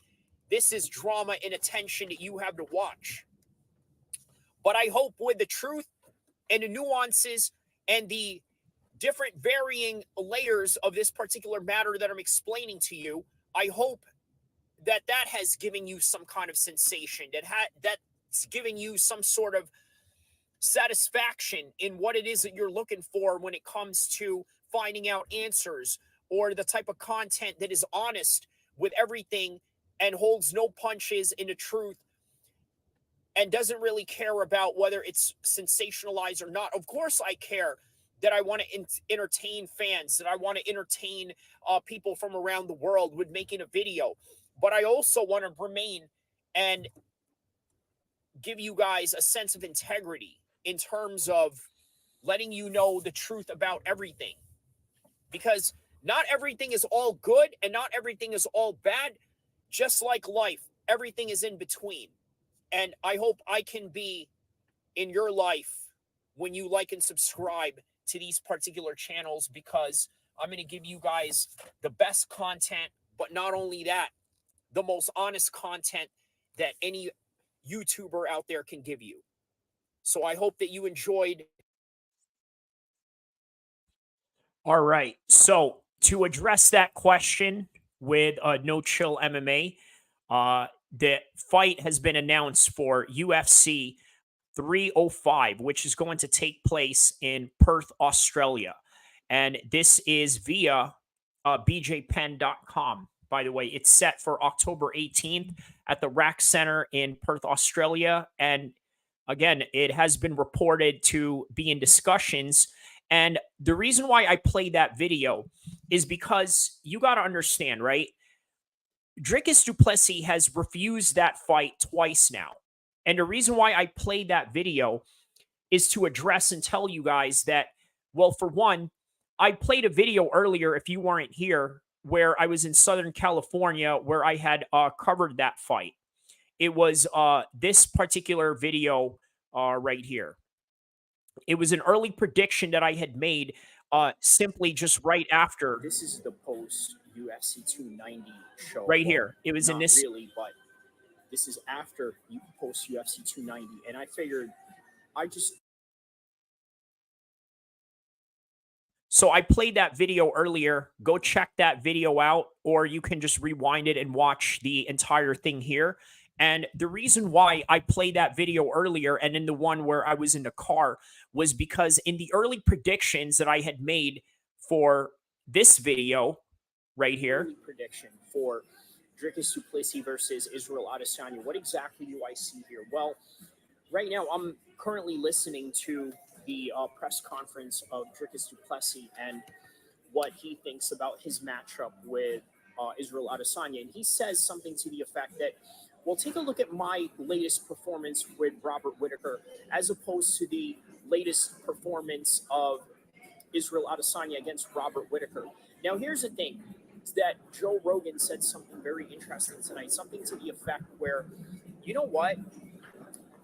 this is drama and attention that you have to watch. But I hope with the truth and the nuances and the different varying layers of this particular matter that I'm explaining to you, I hope that that has given you some kind of sensation, that's giving you some sort of satisfaction in what it is that you're looking for when it comes to finding out answers or the type of content that is honest with everything and holds no punches in the truth and doesn't really care about whether it's sensationalized or not. Of course I care that I want to entertain fans, that I want to entertain people from around the world with making a video. But I also want to remain and give you guys a sense of integrity in terms of letting you know the truth about everything. Because not everything is all good and not everything is all bad. Just like life, everything is in between. And I hope I can be in your life when you like and subscribe to these particular channels, because I'm going to give you guys the best content, but not only that, the most honest content that any YouTuber out there can give you. So I hope that you enjoyed. All right. So to address that question with No Chill MMA, the fight has been announced for UFC 305, which is going to take place in Perth, Australia. And this is via bjpen.com. By the way, it's set for October 18th at the Rack Center in Perth, Australia. And again, it has been reported to be in discussions. And the reason why I played that video is because you got to understand, right? Dricus du Plessis has refused that fight twice now. And the reason why I played that video is to address and tell you guys that, well, for one, I played a video earlier, if you weren't here, where I was in Southern California, where I had covered that fight. It was this particular video right here. It was an early prediction that I had made simply just right after. This is the post UFC 290 show. Right here. It was in this. Really, but this is after you post UFC 290. And I figured So I played that video earlier. Go check that video out, or you can just rewind it and watch the entire thing here. And the reason why I played that video earlier and in the one where I was in the car was because in the early predictions that I had made for this video right here. Early prediction for Dricus du Plessis versus Israel Adesanya. What exactly do I see here? Well, right now I'm currently listening to the press conference of Dricus du Plessis and what he thinks about his matchup with Israel Adesanya. And he says something to the effect that, well, take a look at my latest performance with Robert Whittaker as opposed to the latest performance of Israel Adesanya against Robert Whittaker. Now, here's the thing, is that Joe Rogan said something very interesting tonight, something to the effect where, you know what?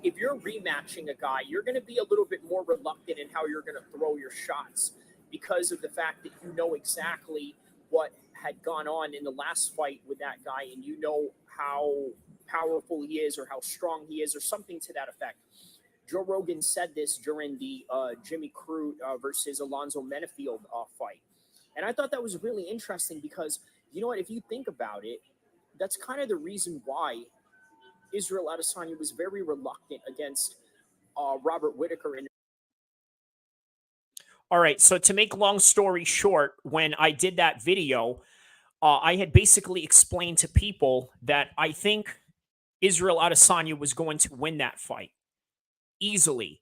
If you're rematching a guy, you're going to be a little bit more reluctant in how you're going to throw your shots because of the fact that you know exactly what had gone on in the last fight with that guy, and you know how powerful he is or how strong he is or something to that effect. Joe Rogan said this during the Jimmy Crute versus Alonzo Menefield fight. And I thought that was really interesting because, you know what, if you think about it, that's kind of the reason why Israel Adesanya was very reluctant against Robert Whittaker. All right, so to make long story short, when I did that video, I had basically explained to people that I think Israel Adesanya was going to win that fight easily,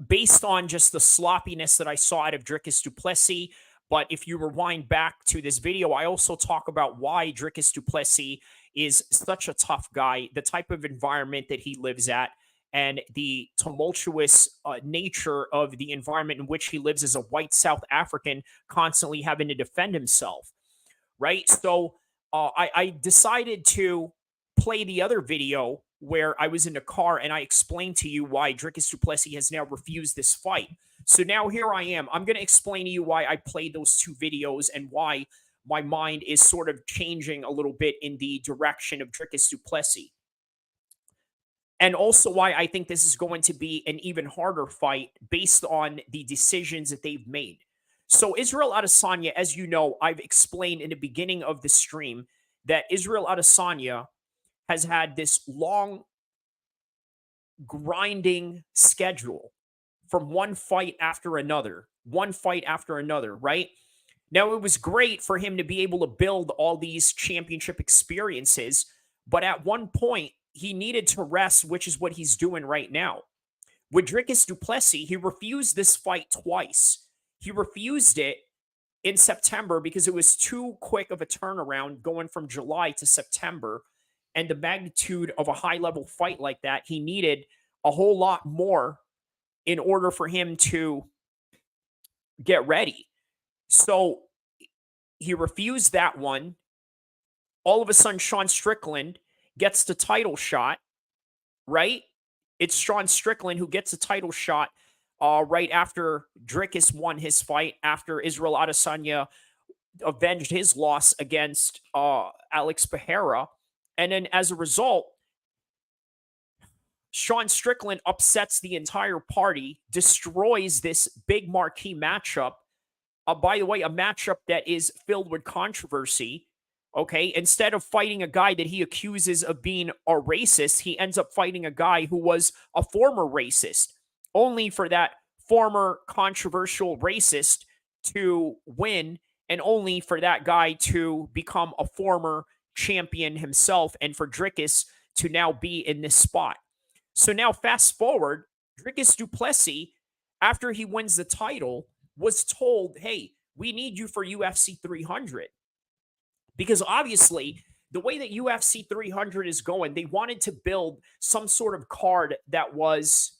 based on just the sloppiness that I saw out of Dricus du Plessis. But if you rewind back to this video, I also talk about why Dricus du Plessis is such a tough guy, the type of environment that he lives at, and the tumultuous nature of the environment in which he lives as a white South African, constantly having to defend himself, right? So I decided to play the other video where I was in the car and I explained to you why Dricus du Plessis has now refused this fight. So now here I am. I'm going to explain to you why I played those two videos and why my mind is sort of changing a little bit in the direction of Dricus du Plessis. And also why I think this is going to be an even harder fight based on the decisions that they've made. So Israel Adesanya, as you know, I've explained in the beginning of the stream that Israel Adesanya has had this long, grinding schedule from one fight after another, right? Now, it was great for him to be able to build all these championship experiences, but at one point, he needed to rest, which is what he's doing right now. With Dricus du Plessis, he refused this fight twice. He refused it in September because it was too quick of a turnaround going from July to September. And the magnitude of a high-level fight like that, he needed a whole lot more in order for him to get ready. So he refused that one. All of a sudden, Sean Strickland gets the title shot, right? It's Sean Strickland who gets the title shot right after Dricus won his fight, after Israel Adesanya avenged his loss against Alex Pereira. And then as a result, Sean Strickland upsets the entire party, destroys this big marquee matchup. By the way, a matchup that is filled with controversy. Okay, instead of fighting a guy that he accuses of being a racist, he ends up fighting a guy who was a former racist, only for that former controversial racist to win, and only for that guy to become a former champion himself, and for Dricus to now be in this spot. So now, fast forward, Dricus du Plessis, after he wins the title, was told, hey, we need you for UFC 300. Because obviously, the way that UFC 300 is going, they wanted to build some sort of card that was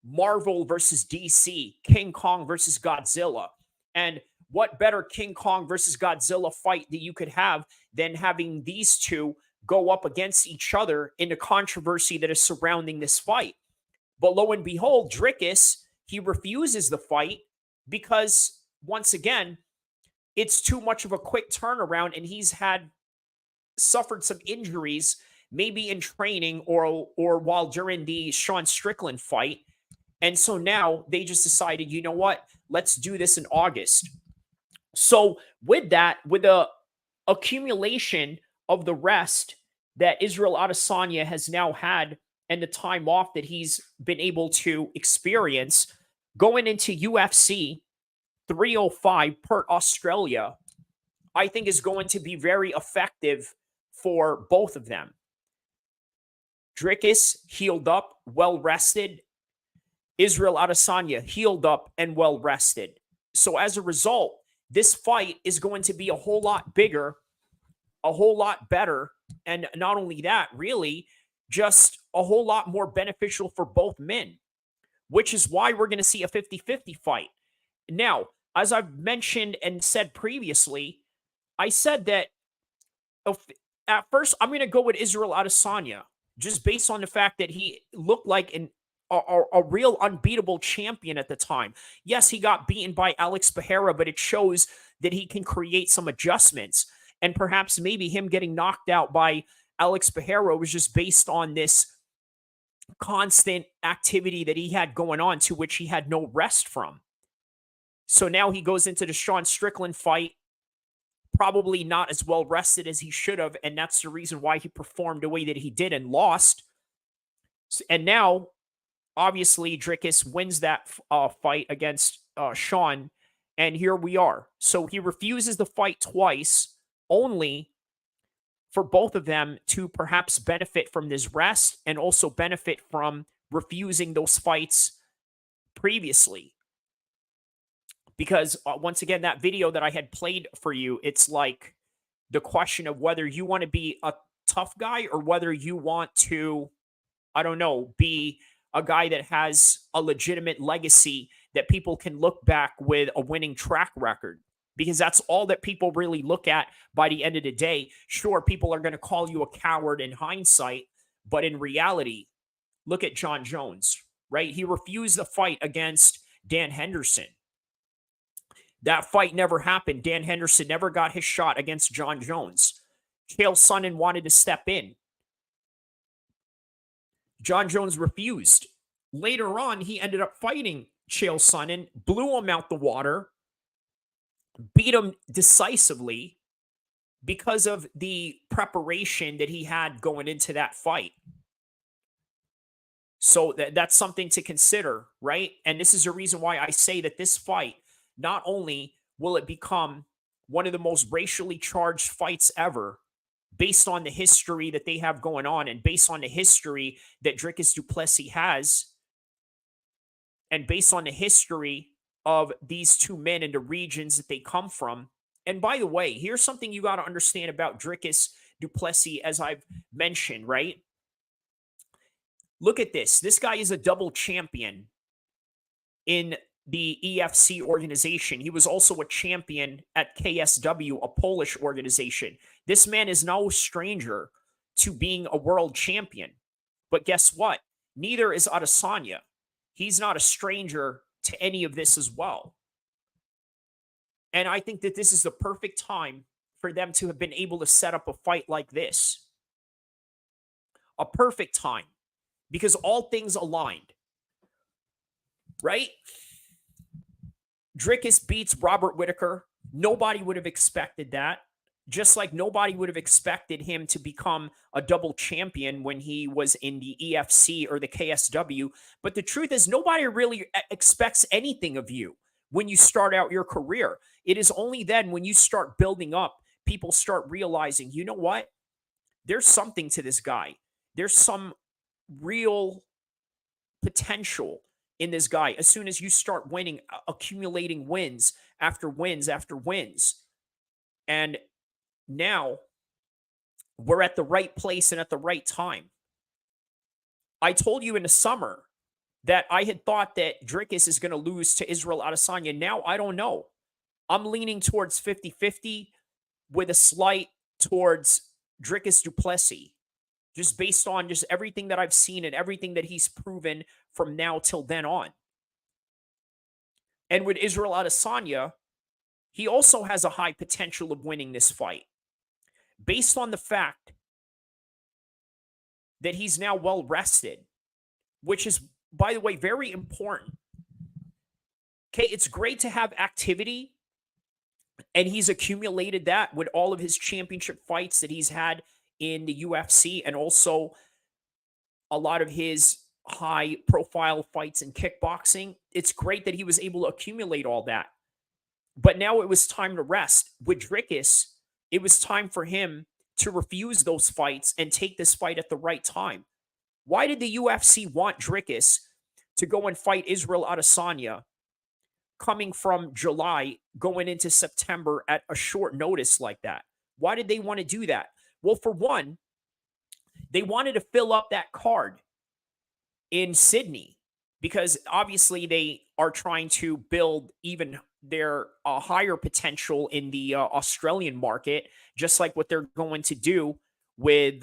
Marvel versus DC, King Kong versus Godzilla. And what better King Kong versus Godzilla fight that you could have than having these two go up against each other in the controversy that is surrounding this fight? But lo and behold, Dricus, he refuses the fight because, once again, it's too much of a quick turnaround, and he's suffered some injuries, maybe in training or while during the Sean Strickland fight. And so now they just decided, you know what? Let's do this in August. So with that, with the accumulation of the rest that Israel Adesanya has now had and the time off that he's been able to experience, going into UFC 305 Perth, Australia, I think is going to be very effective for both of them. Dricus healed up, well rested. Israel Adesanya healed up and well rested. So as a result, this fight is going to be a whole lot bigger, a whole lot better. And not only that, really, just a whole lot more beneficial for both men, which is why we're going to see a 50-50 fight. Now, as I've mentioned and said previously, I said that at first I'm going to go with Israel Adesanya, just based on the fact that he looked like a real unbeatable champion at the time. Yes, he got beaten by Alex Pereira, but it shows that he can create some adjustments. And perhaps maybe him getting knocked out by Alex Pereira was just based on this constant activity that he had going on, to which he had no rest from. So now he goes into the Sean Strickland fight, probably not as well rested as he should have, and that's the reason why he performed the way that he did and lost. And now, obviously, Dricus wins that fight against Sean, and here we are. So he refuses the fight twice, only for both of them to perhaps benefit from this rest and also benefit from refusing those fights previously. Because once again, that video that I had played for you, it's like the question of whether you want to be a tough guy or whether you want to, I don't know, be a guy that has a legitimate legacy that people can look back with a winning track record. Because that's all that people really look at by the end of the day. Sure, people are going to call you a coward in hindsight, but in reality, look at John Jones, right? He refused the fight against Dan Henderson. That fight never happened. Dan Henderson never got his shot against John Jones. Chael Sonnen wanted to step in. John Jones refused. Later on, he ended up fighting Chael Sonnen, blew him out the water, beat him decisively because of the preparation that he had going into that fight. So that's something to consider, right? And this is the reason why I say that this fight, not only will it become one of the most racially charged fights ever, based on the history that they have going on and based on the history that Dricus du Plessis has, and based on the history of these two men and the regions that they come from. And by the way, here's something you got to understand about Dricus du Plessis, as I've mentioned, right? Look at this. This guy is a double champion in the EFC organization. He was also a champion at KSW, a Polish organization. This man is no stranger to being a world champion. But guess what? Neither is Adesanya. He's not a stranger to any of this as well. And I think that this is the perfect time for them to have been able to set up a fight like this. A perfect time. Because all things aligned. Right? Dricus beats Robert Whittaker. Nobody would have expected that. Just like nobody would have expected him to become a double champion when he was in the EFC or the KSW. But the truth is, nobody really expects anything of you when you start out your career. It is only then when you start building up, people start realizing, you know what? There's something to this guy. There's some real potential in this guy as soon as you start winning, accumulating wins after wins after wins. And now we're at the right place and at the right time. I told you in the summer that I had thought that Dricus is going to lose to Israel Adesanya. Now I don't know. I'm leaning towards 50-50 with a slight towards Dricus du Plessis, just based on just everything that I've seen and everything that he's proven from now till then on. And with Israel Adesanya, he also has a high potential of winning this fight, based on the fact that he's now well rested, which is, by the way, very important. Okay, it's great to have activity, and he's accumulated that with all of his championship fights that he's had in the UFC and also a lot of his high-profile fights in kickboxing. It's great that he was able to accumulate all that. But now it was time to rest. With Dricus, it was time for him to refuse those fights and take this fight at the right time. Why did the UFC want Dricus to go and fight Israel Adesanya coming from July, going into September at a short notice like that? Why did they want to do that? Well, for one, they wanted to fill up that card in Sydney because obviously they are trying to build even their higher potential in the Australian market, just like what they're going to do with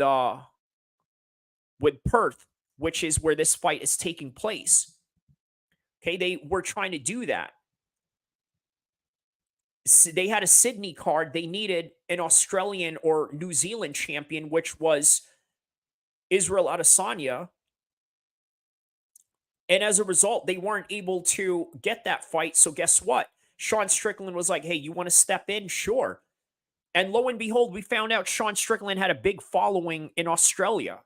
Perth, which is where this fight is taking place. Okay, they were trying to do that. So they had a Sydney card. They needed an Australian or New Zealand champion, which was Israel Adesanya. And as a result, they weren't able to get that fight. So guess what? Sean Strickland was like, hey, you want to step in? Sure. And lo and behold, we found out Sean Strickland had a big following in Australia.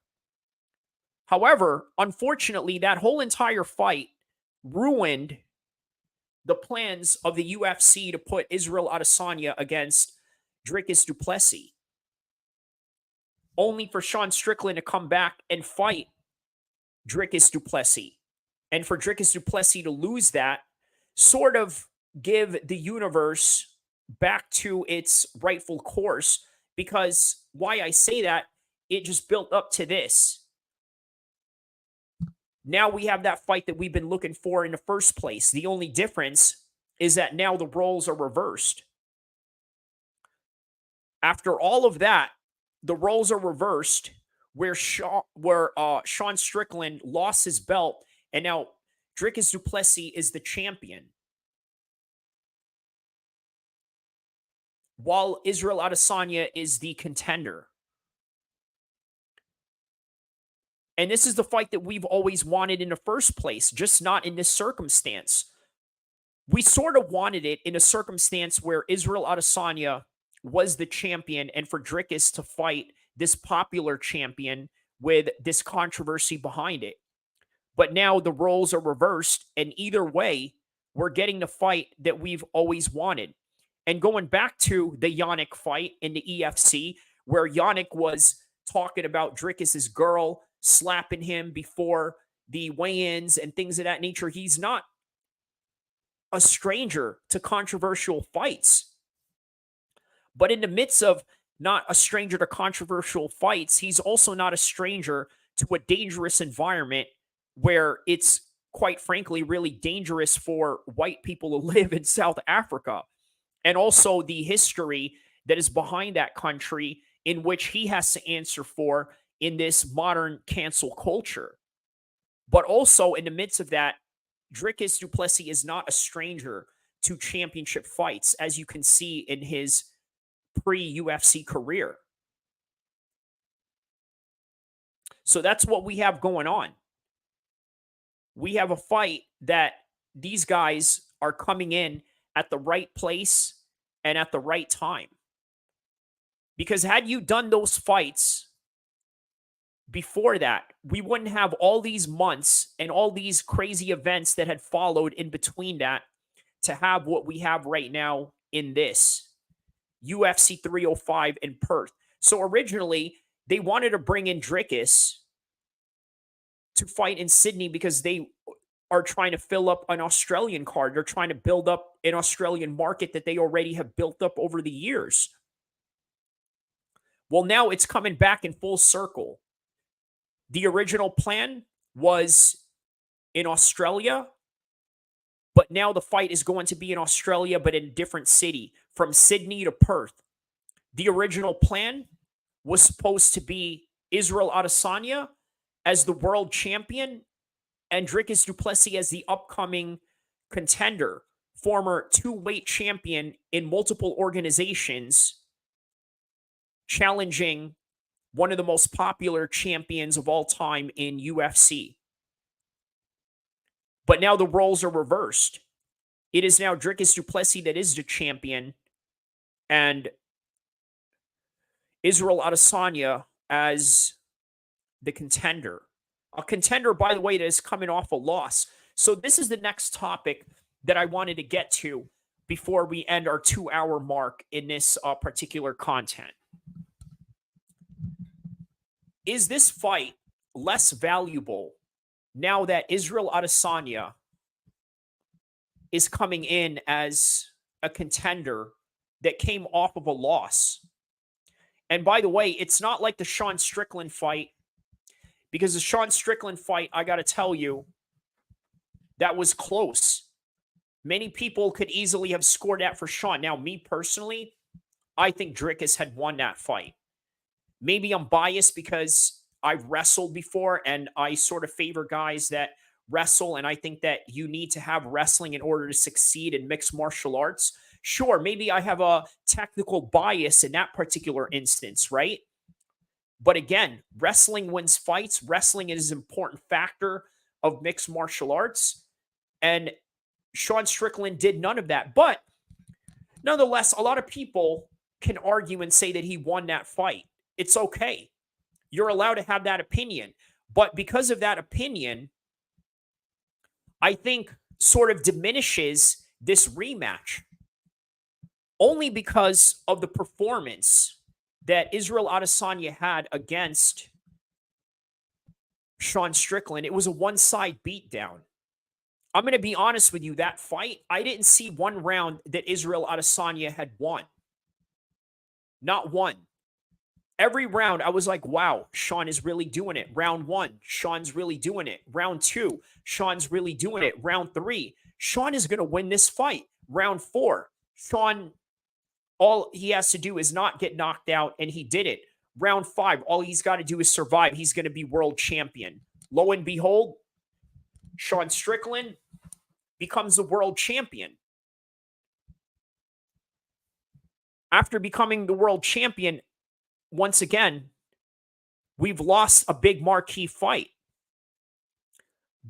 However, unfortunately, that whole entire fight ruined the plans of the UFC to put Israel Adesanya against Dricus du Plessis, only for Sean Strickland to come back and fight Dricus du Plessis. And for Dricus du Plessis to lose that, sort of give the universe back to its rightful course. Because why I say that, it just built up to this. Now we have that fight that we've been looking for in the first place. The only difference is that now the roles are reversed. After all of that, the roles are reversed where Sean Strickland lost his belt, and now Dricus du Plessis is the champion, while Israel Adesanya is the contender. And this is the fight that we've always wanted in the first place, just not in this circumstance. We sort of wanted it in a circumstance where Israel Adesanya was the champion and for Dricus to fight this popular champion with this controversy behind it. But now the roles are reversed, and either way, we're getting the fight that we've always wanted. And going back to the Yannick fight in the EFC, where Yannick was talking about Dricus's girl slapping him before the weigh-ins and things of that nature, he's not a stranger to controversial fights. But in the midst of not a stranger to controversial fights, he's also not a stranger to a dangerous environment where it's, quite frankly, really dangerous for white people to live in South Africa. And also the history that is behind that country in which he has to answer for in this modern cancel culture. But also in the midst of that, Dricus du Plessis is not a stranger to championship fights, as you can see in his pre-UFC career. So that's what we have going on. We have a fight that these guys are coming in at the right place and at the right time. Because had you done those fights before that, we wouldn't have all these months and all these crazy events that had followed in between that to have what we have right now in this UFC 305 in Perth. So originally, they wanted to bring in Dricus to fight in Sydney because they are trying to fill up an Australian card. They're trying to build up an Australian market that they already have built up over the years. Well, now it's coming back in full circle. The original plan was in Australia, but now the fight is going to be in Australia, but in a different city, from Sydney to Perth. The original plan was supposed to be Israel Adesanya as the world champion and Dricus du Plessis as the upcoming contender, former two-weight champion in multiple organizations, challenging one of the most popular champions of all time in UFC. But now the roles are reversed. It is now Dricus du Plessis that is the champion, and Israel Adesanya as the contender. A contender, by the way, that is coming off a loss. So this is the next topic that I wanted to get to before we end our 2-hour mark in this particular content. Is this fight less valuable now that Israel Adesanya is coming in as a contender that came off of a loss? And by the way, it's not like the Sean Strickland fight, because the Sean Strickland fight, I got to tell you, that was close. Many people could easily have scored that for Sean. Now, me personally, I think Dricus had won that fight. Maybe I'm biased because I've wrestled before and I sort of favor guys that wrestle, and I think that you need to have wrestling in order to succeed in mixed martial arts. Sure, maybe I have a technical bias in that particular instance, right? But again, wrestling wins fights. Wrestling is an important factor of mixed martial arts. And Sean Strickland did none of that. But nonetheless, a lot of people can argue and say that he won that fight. It's okay. You're allowed to have that opinion. But because of that opinion, I think sort of diminishes this rematch. Only because of the performance that Israel Adesanya had against Sean Strickland. It was a one-side beatdown. I'm going to be honest with you, that fight, I didn't see one round that Israel Adesanya had won. Not one. Every round, I was like, wow, Sean is really doing it. Round 1, Sean's really doing it. Round 2, Sean's really doing it. Round 3, Sean is going to win this fight. Round 4, Sean, all he has to do is not get knocked out, and he did it. Round 5, all he's got to do is survive. He's going to be world champion. Lo and behold, Sean Strickland becomes the world champion. After becoming the world champion, once again, we've lost a big marquee fight.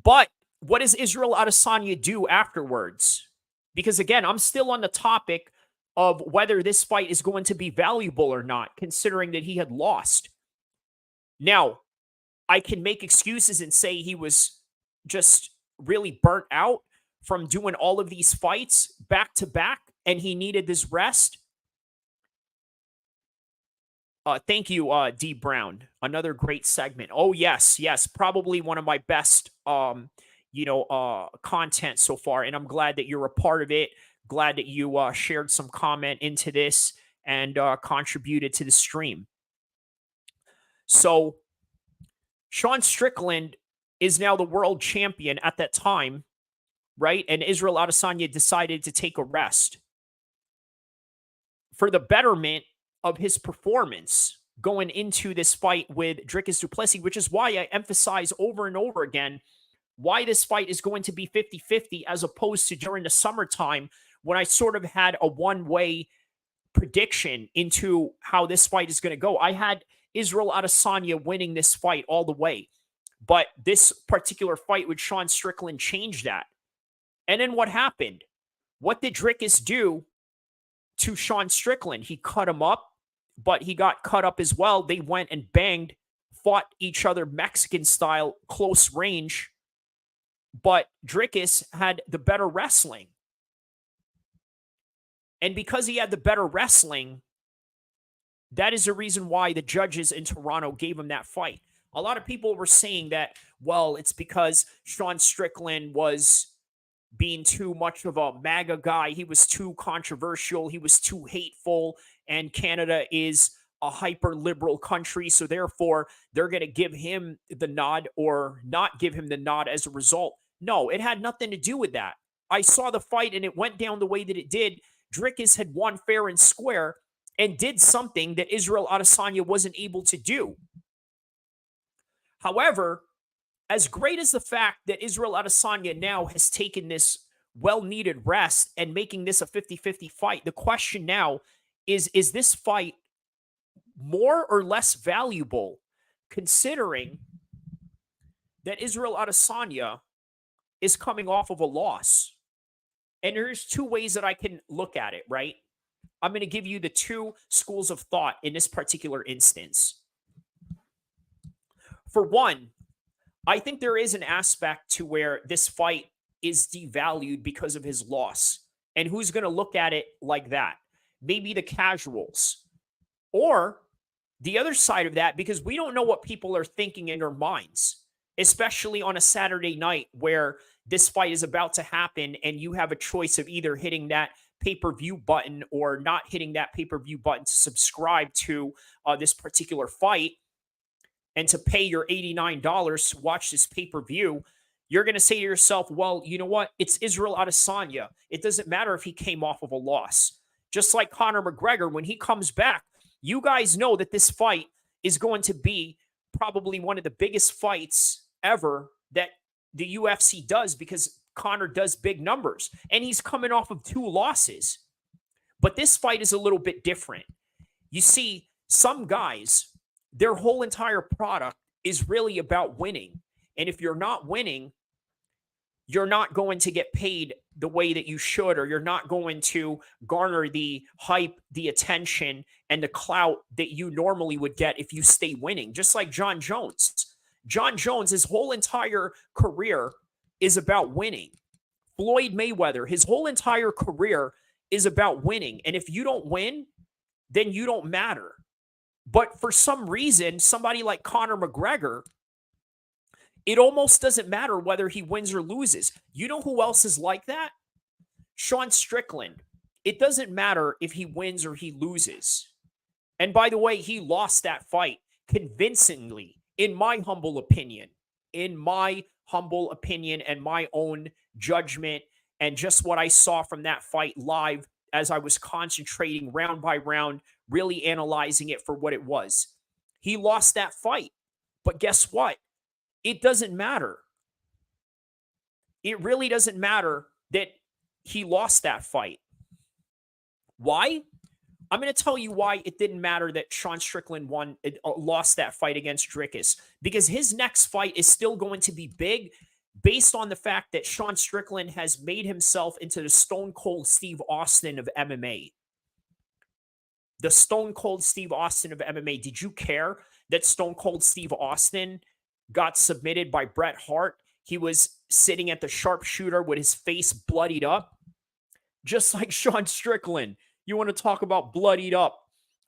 But what does Israel Adesanya do afterwards? Because again, I'm still on the topic of whether this fight is going to be valuable or not, considering that he had lost. Now, I can make excuses and say he was just really burnt out from doing all of these fights back to back, and he needed this rest. Thank you, D Brown. Another great segment. Oh, yes. Probably one of my best, content so far. And I'm glad that you're a part of it. Glad that you shared some comment into this and contributed to the stream. So Sean Strickland is now the world champion at that time, right? And Israel Adesanya decided to take a rest for the betterment of his performance going into this fight with Dricus du Plessis, which is why I emphasize over and over again why this fight is going to be 50-50 as opposed to during the summertime when I sort of had a one-way prediction into how this fight is going to go. I had Israel Adesanya winning this fight all the way, but this particular fight with Sean Strickland changed that. And then what happened? What did Dricus do to Sean Strickland? He cut him up but he got cut up as well. They went and banged, fought each other Mexican style, close range, but Dricus had the better wrestling. And because he had the better wrestling, that is the reason why the judges in Toronto gave him that fight. A lot of people were saying that, well, it's because Sean Strickland was being too much of a MAGA guy. He was too controversial. He was too hateful. And Canada is a hyper liberal country. So therefore, they're going to give him the nod or not give him the nod as a result. No, it had nothing to do with that. I saw the fight and it went down the way that it did. Dricus had won fair and square and did something that Israel Adesanya wasn't able to do. However, as great as the fact that Israel Adesanya now has taken this well-needed rest and making this a 50-50 fight, the question now is this fight more or less valuable considering that Israel Adesanya is coming off of a loss? And there's two ways that I can look at it, right? I'm going to give you the two schools of thought in this particular instance. For one, I think there is an aspect to where this fight is devalued because of his loss. And who's going to look at it like that? Maybe the casuals. Or the other side of that, because we don't know what people are thinking in their minds, especially on a Saturday night where this fight is about to happen and you have a choice of either hitting that pay-per-view button or not hitting that pay-per-view button to subscribe to this particular fight and to pay your $89 to watch this pay-per-view. You're going to say to yourself, well, you know what? It's Israel Adesanya. It doesn't matter if he came off of a loss. Just like Conor McGregor, when he comes back, you guys know that this fight is going to be probably one of the biggest fights ever that the UFC does, because Conor does big numbers and he's coming off of 2 losses. But this fight is a little bit different. You see, some guys, their whole entire product is really about winning. And if you're not winning, you're not going to get paid the way that you should, or you're not going to garner the hype, the attention, and the clout that you normally would get if you stay winning. Just like John Jones. John Jones, his whole entire career is about winning. Floyd Mayweather, his whole entire career is about winning. And if you don't win, then you don't matter. But for some reason, somebody like Conor McGregor, it almost doesn't matter whether he wins or loses. You know who else is like that? Sean Strickland. It doesn't matter if he wins or he loses. And by the way, he lost that fight convincingly, in my humble opinion. In my humble opinion and my own judgment, and just what I saw from that fight live as I was concentrating round by round, really analyzing it for what it was. He lost that fight. But guess what? It doesn't matter. It really doesn't matter that he lost that fight. Why? I'm going to tell you why it didn't matter that Sean Strickland lost that fight against Dricus. Because his next fight is still going to be big, based on the fact that Sean Strickland has made himself into the Stone Cold Steve Austin of MMA. The Stone Cold Steve Austin of MMA. Did you care that Stone Cold Steve Austin got submitted by Bret Hart? He was sitting at the sharpshooter with his face bloodied up. Just like Sean Strickland. You want to talk about bloodied up.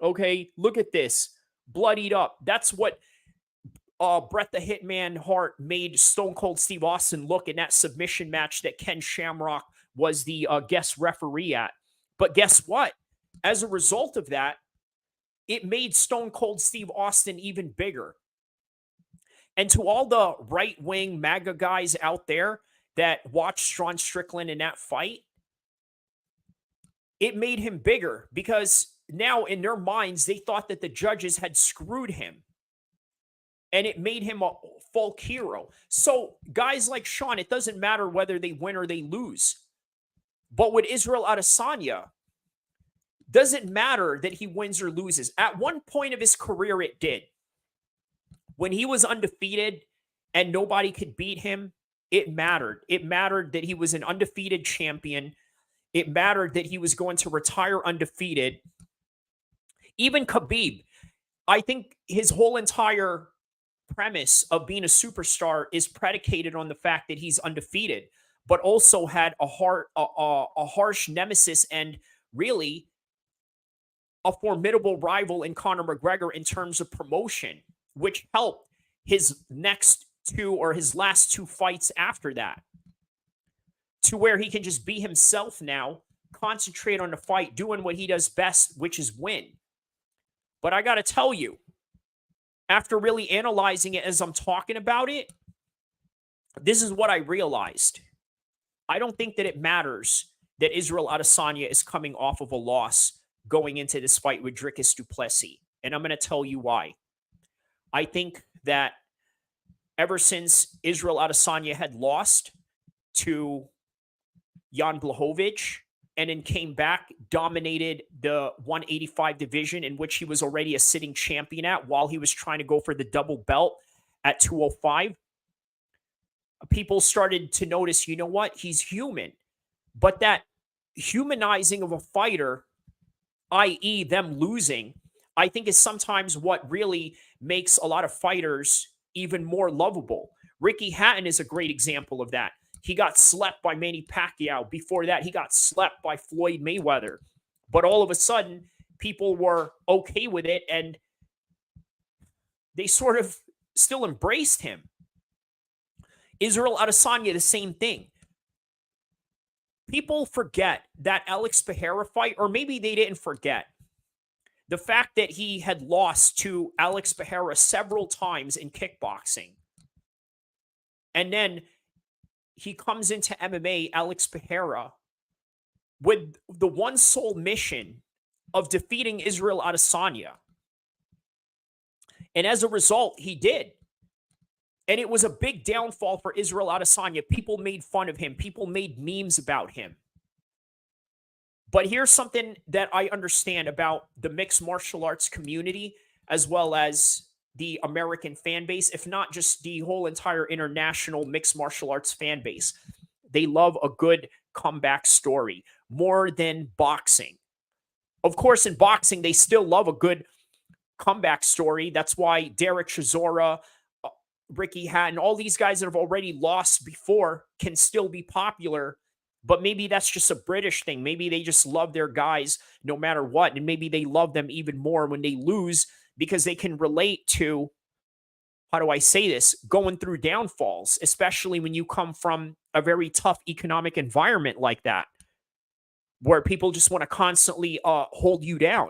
Okay, look at this. Bloodied up. That's what Bret the Hitman Hart made Stone Cold Steve Austin look in that submission match that Ken Shamrock was the guest referee at. But guess what? As a result of that, it made Stone Cold Steve Austin even bigger. And to all the right-wing MAGA guys out there that watched Sean Strickland in that fight, it made him bigger because now in their minds, they thought that the judges had screwed him. And it made him a folk hero. So guys like Sean, it doesn't matter whether they win or they lose. But with Israel Adesanya, doesn't matter that he wins or loses. At one point of his career, it did. When he was undefeated and nobody could beat him, it mattered. It mattered that he was an undefeated champion. It mattered that he was going to retire undefeated. Even Khabib, I think his whole entire premise of being a superstar is predicated on the fact that he's undefeated, but also had a harsh nemesis and really a formidable rival in Conor McGregor in terms of promotion, which helped his next two or his last two fights after that, to where he can just be himself now, concentrate on the fight, doing what he does best, which is win. But I got to tell you, after really analyzing it as I'm talking about it, this is what I realized. I don't think that it matters that Israel Adesanya is coming off of a loss going into this fight with Dricus du Plessis. And I'm going to tell you why. I think that ever since Israel Adesanya had lost to Jan Blachowicz and then came back, dominated the 185 division in which he was already a sitting champion at while he was trying to go for the double belt at 205, people started to notice, you know what? He's human. But that humanizing of a fighter, i.e. them losing, I think is sometimes what really makes a lot of fighters even more lovable. Ricky Hatton is a great example of that. He got slept by Manny Pacquiao. Before that, he got slept by Floyd Mayweather. But all of a sudden, people were okay with it, and they sort of still embraced him. Israel Adesanya, the same thing. People forget that Alex Pereira fight, or maybe they didn't forget. The fact that he had lost to Alex Pereira several times in kickboxing. And then he comes into MMA, Alex Pereira, with the one sole mission of defeating Israel Adesanya. And as a result, he did. And it was a big downfall for Israel Adesanya. People made fun of him. People made memes about him. But here's something that I understand about the mixed martial arts community, as well as the American fan base, if not just the whole entire international mixed martial arts fan base. They love a good comeback story more than boxing. Of course, in boxing, they still love a good comeback story. That's why Derek Chisora, Ricky Hatton, all these guys that have already lost before can still be popular. But maybe that's just a British thing. Maybe they just love their guys no matter what. And maybe they love them even more when they lose because they can relate to, how do I say this, going through downfalls, especially when you come from a very tough economic environment like that, where people just want to constantly hold you down.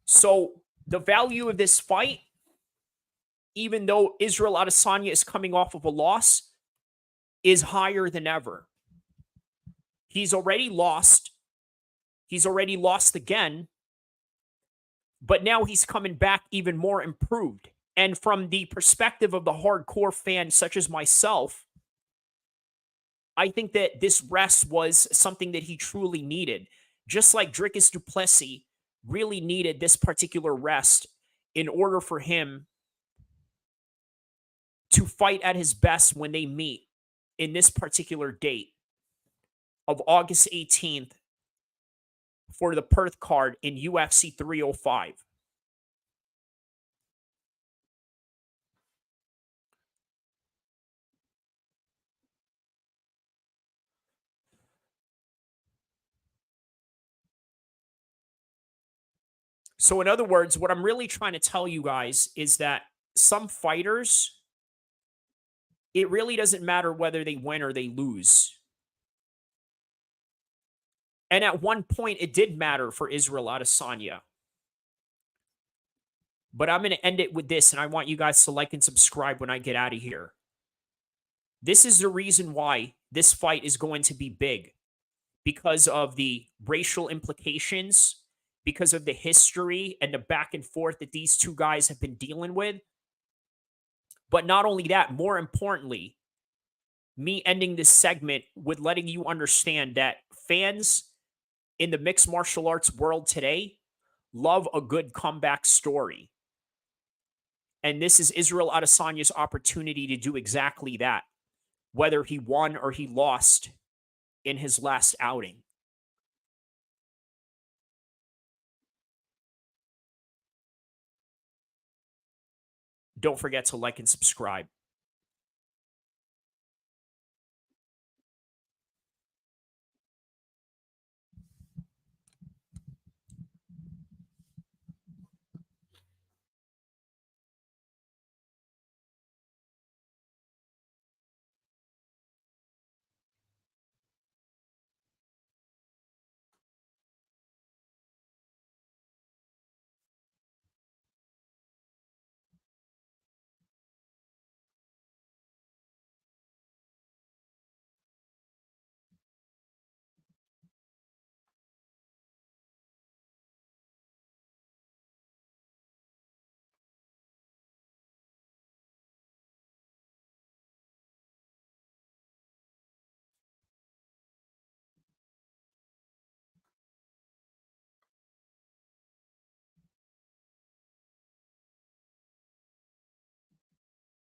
So the value of this fight, even though Israel Adesanya is coming off of a loss, is higher than ever. He's already lost. He's already lost again. But now he's coming back even more improved. And from the perspective of the hardcore fan, such as myself, I think that this rest was something that he truly needed. Just like Dricus du Plessis really needed this particular rest in order for him to fight at his best when they meet in this particular date of August 18th for the Perth card in UFC 305. So in other words, what I'm really trying to tell you guys is that some fighters, it really doesn't matter whether they win or they lose. And at one point, it did matter for Israel Adesanya. But I'm going to end it with this, and I want you guys to like and subscribe when I get out of here. This is the reason why this fight is going to be big. Because of the racial implications, because of the history and the back and forth that these two guys have been dealing with. But not only that, more importantly, me ending this segment with letting you understand that fans in the mixed martial arts world today love a good comeback story. And this is Israel Adesanya's opportunity to do exactly that, whether he won or he lost in his last outing. Don't forget to like and subscribe.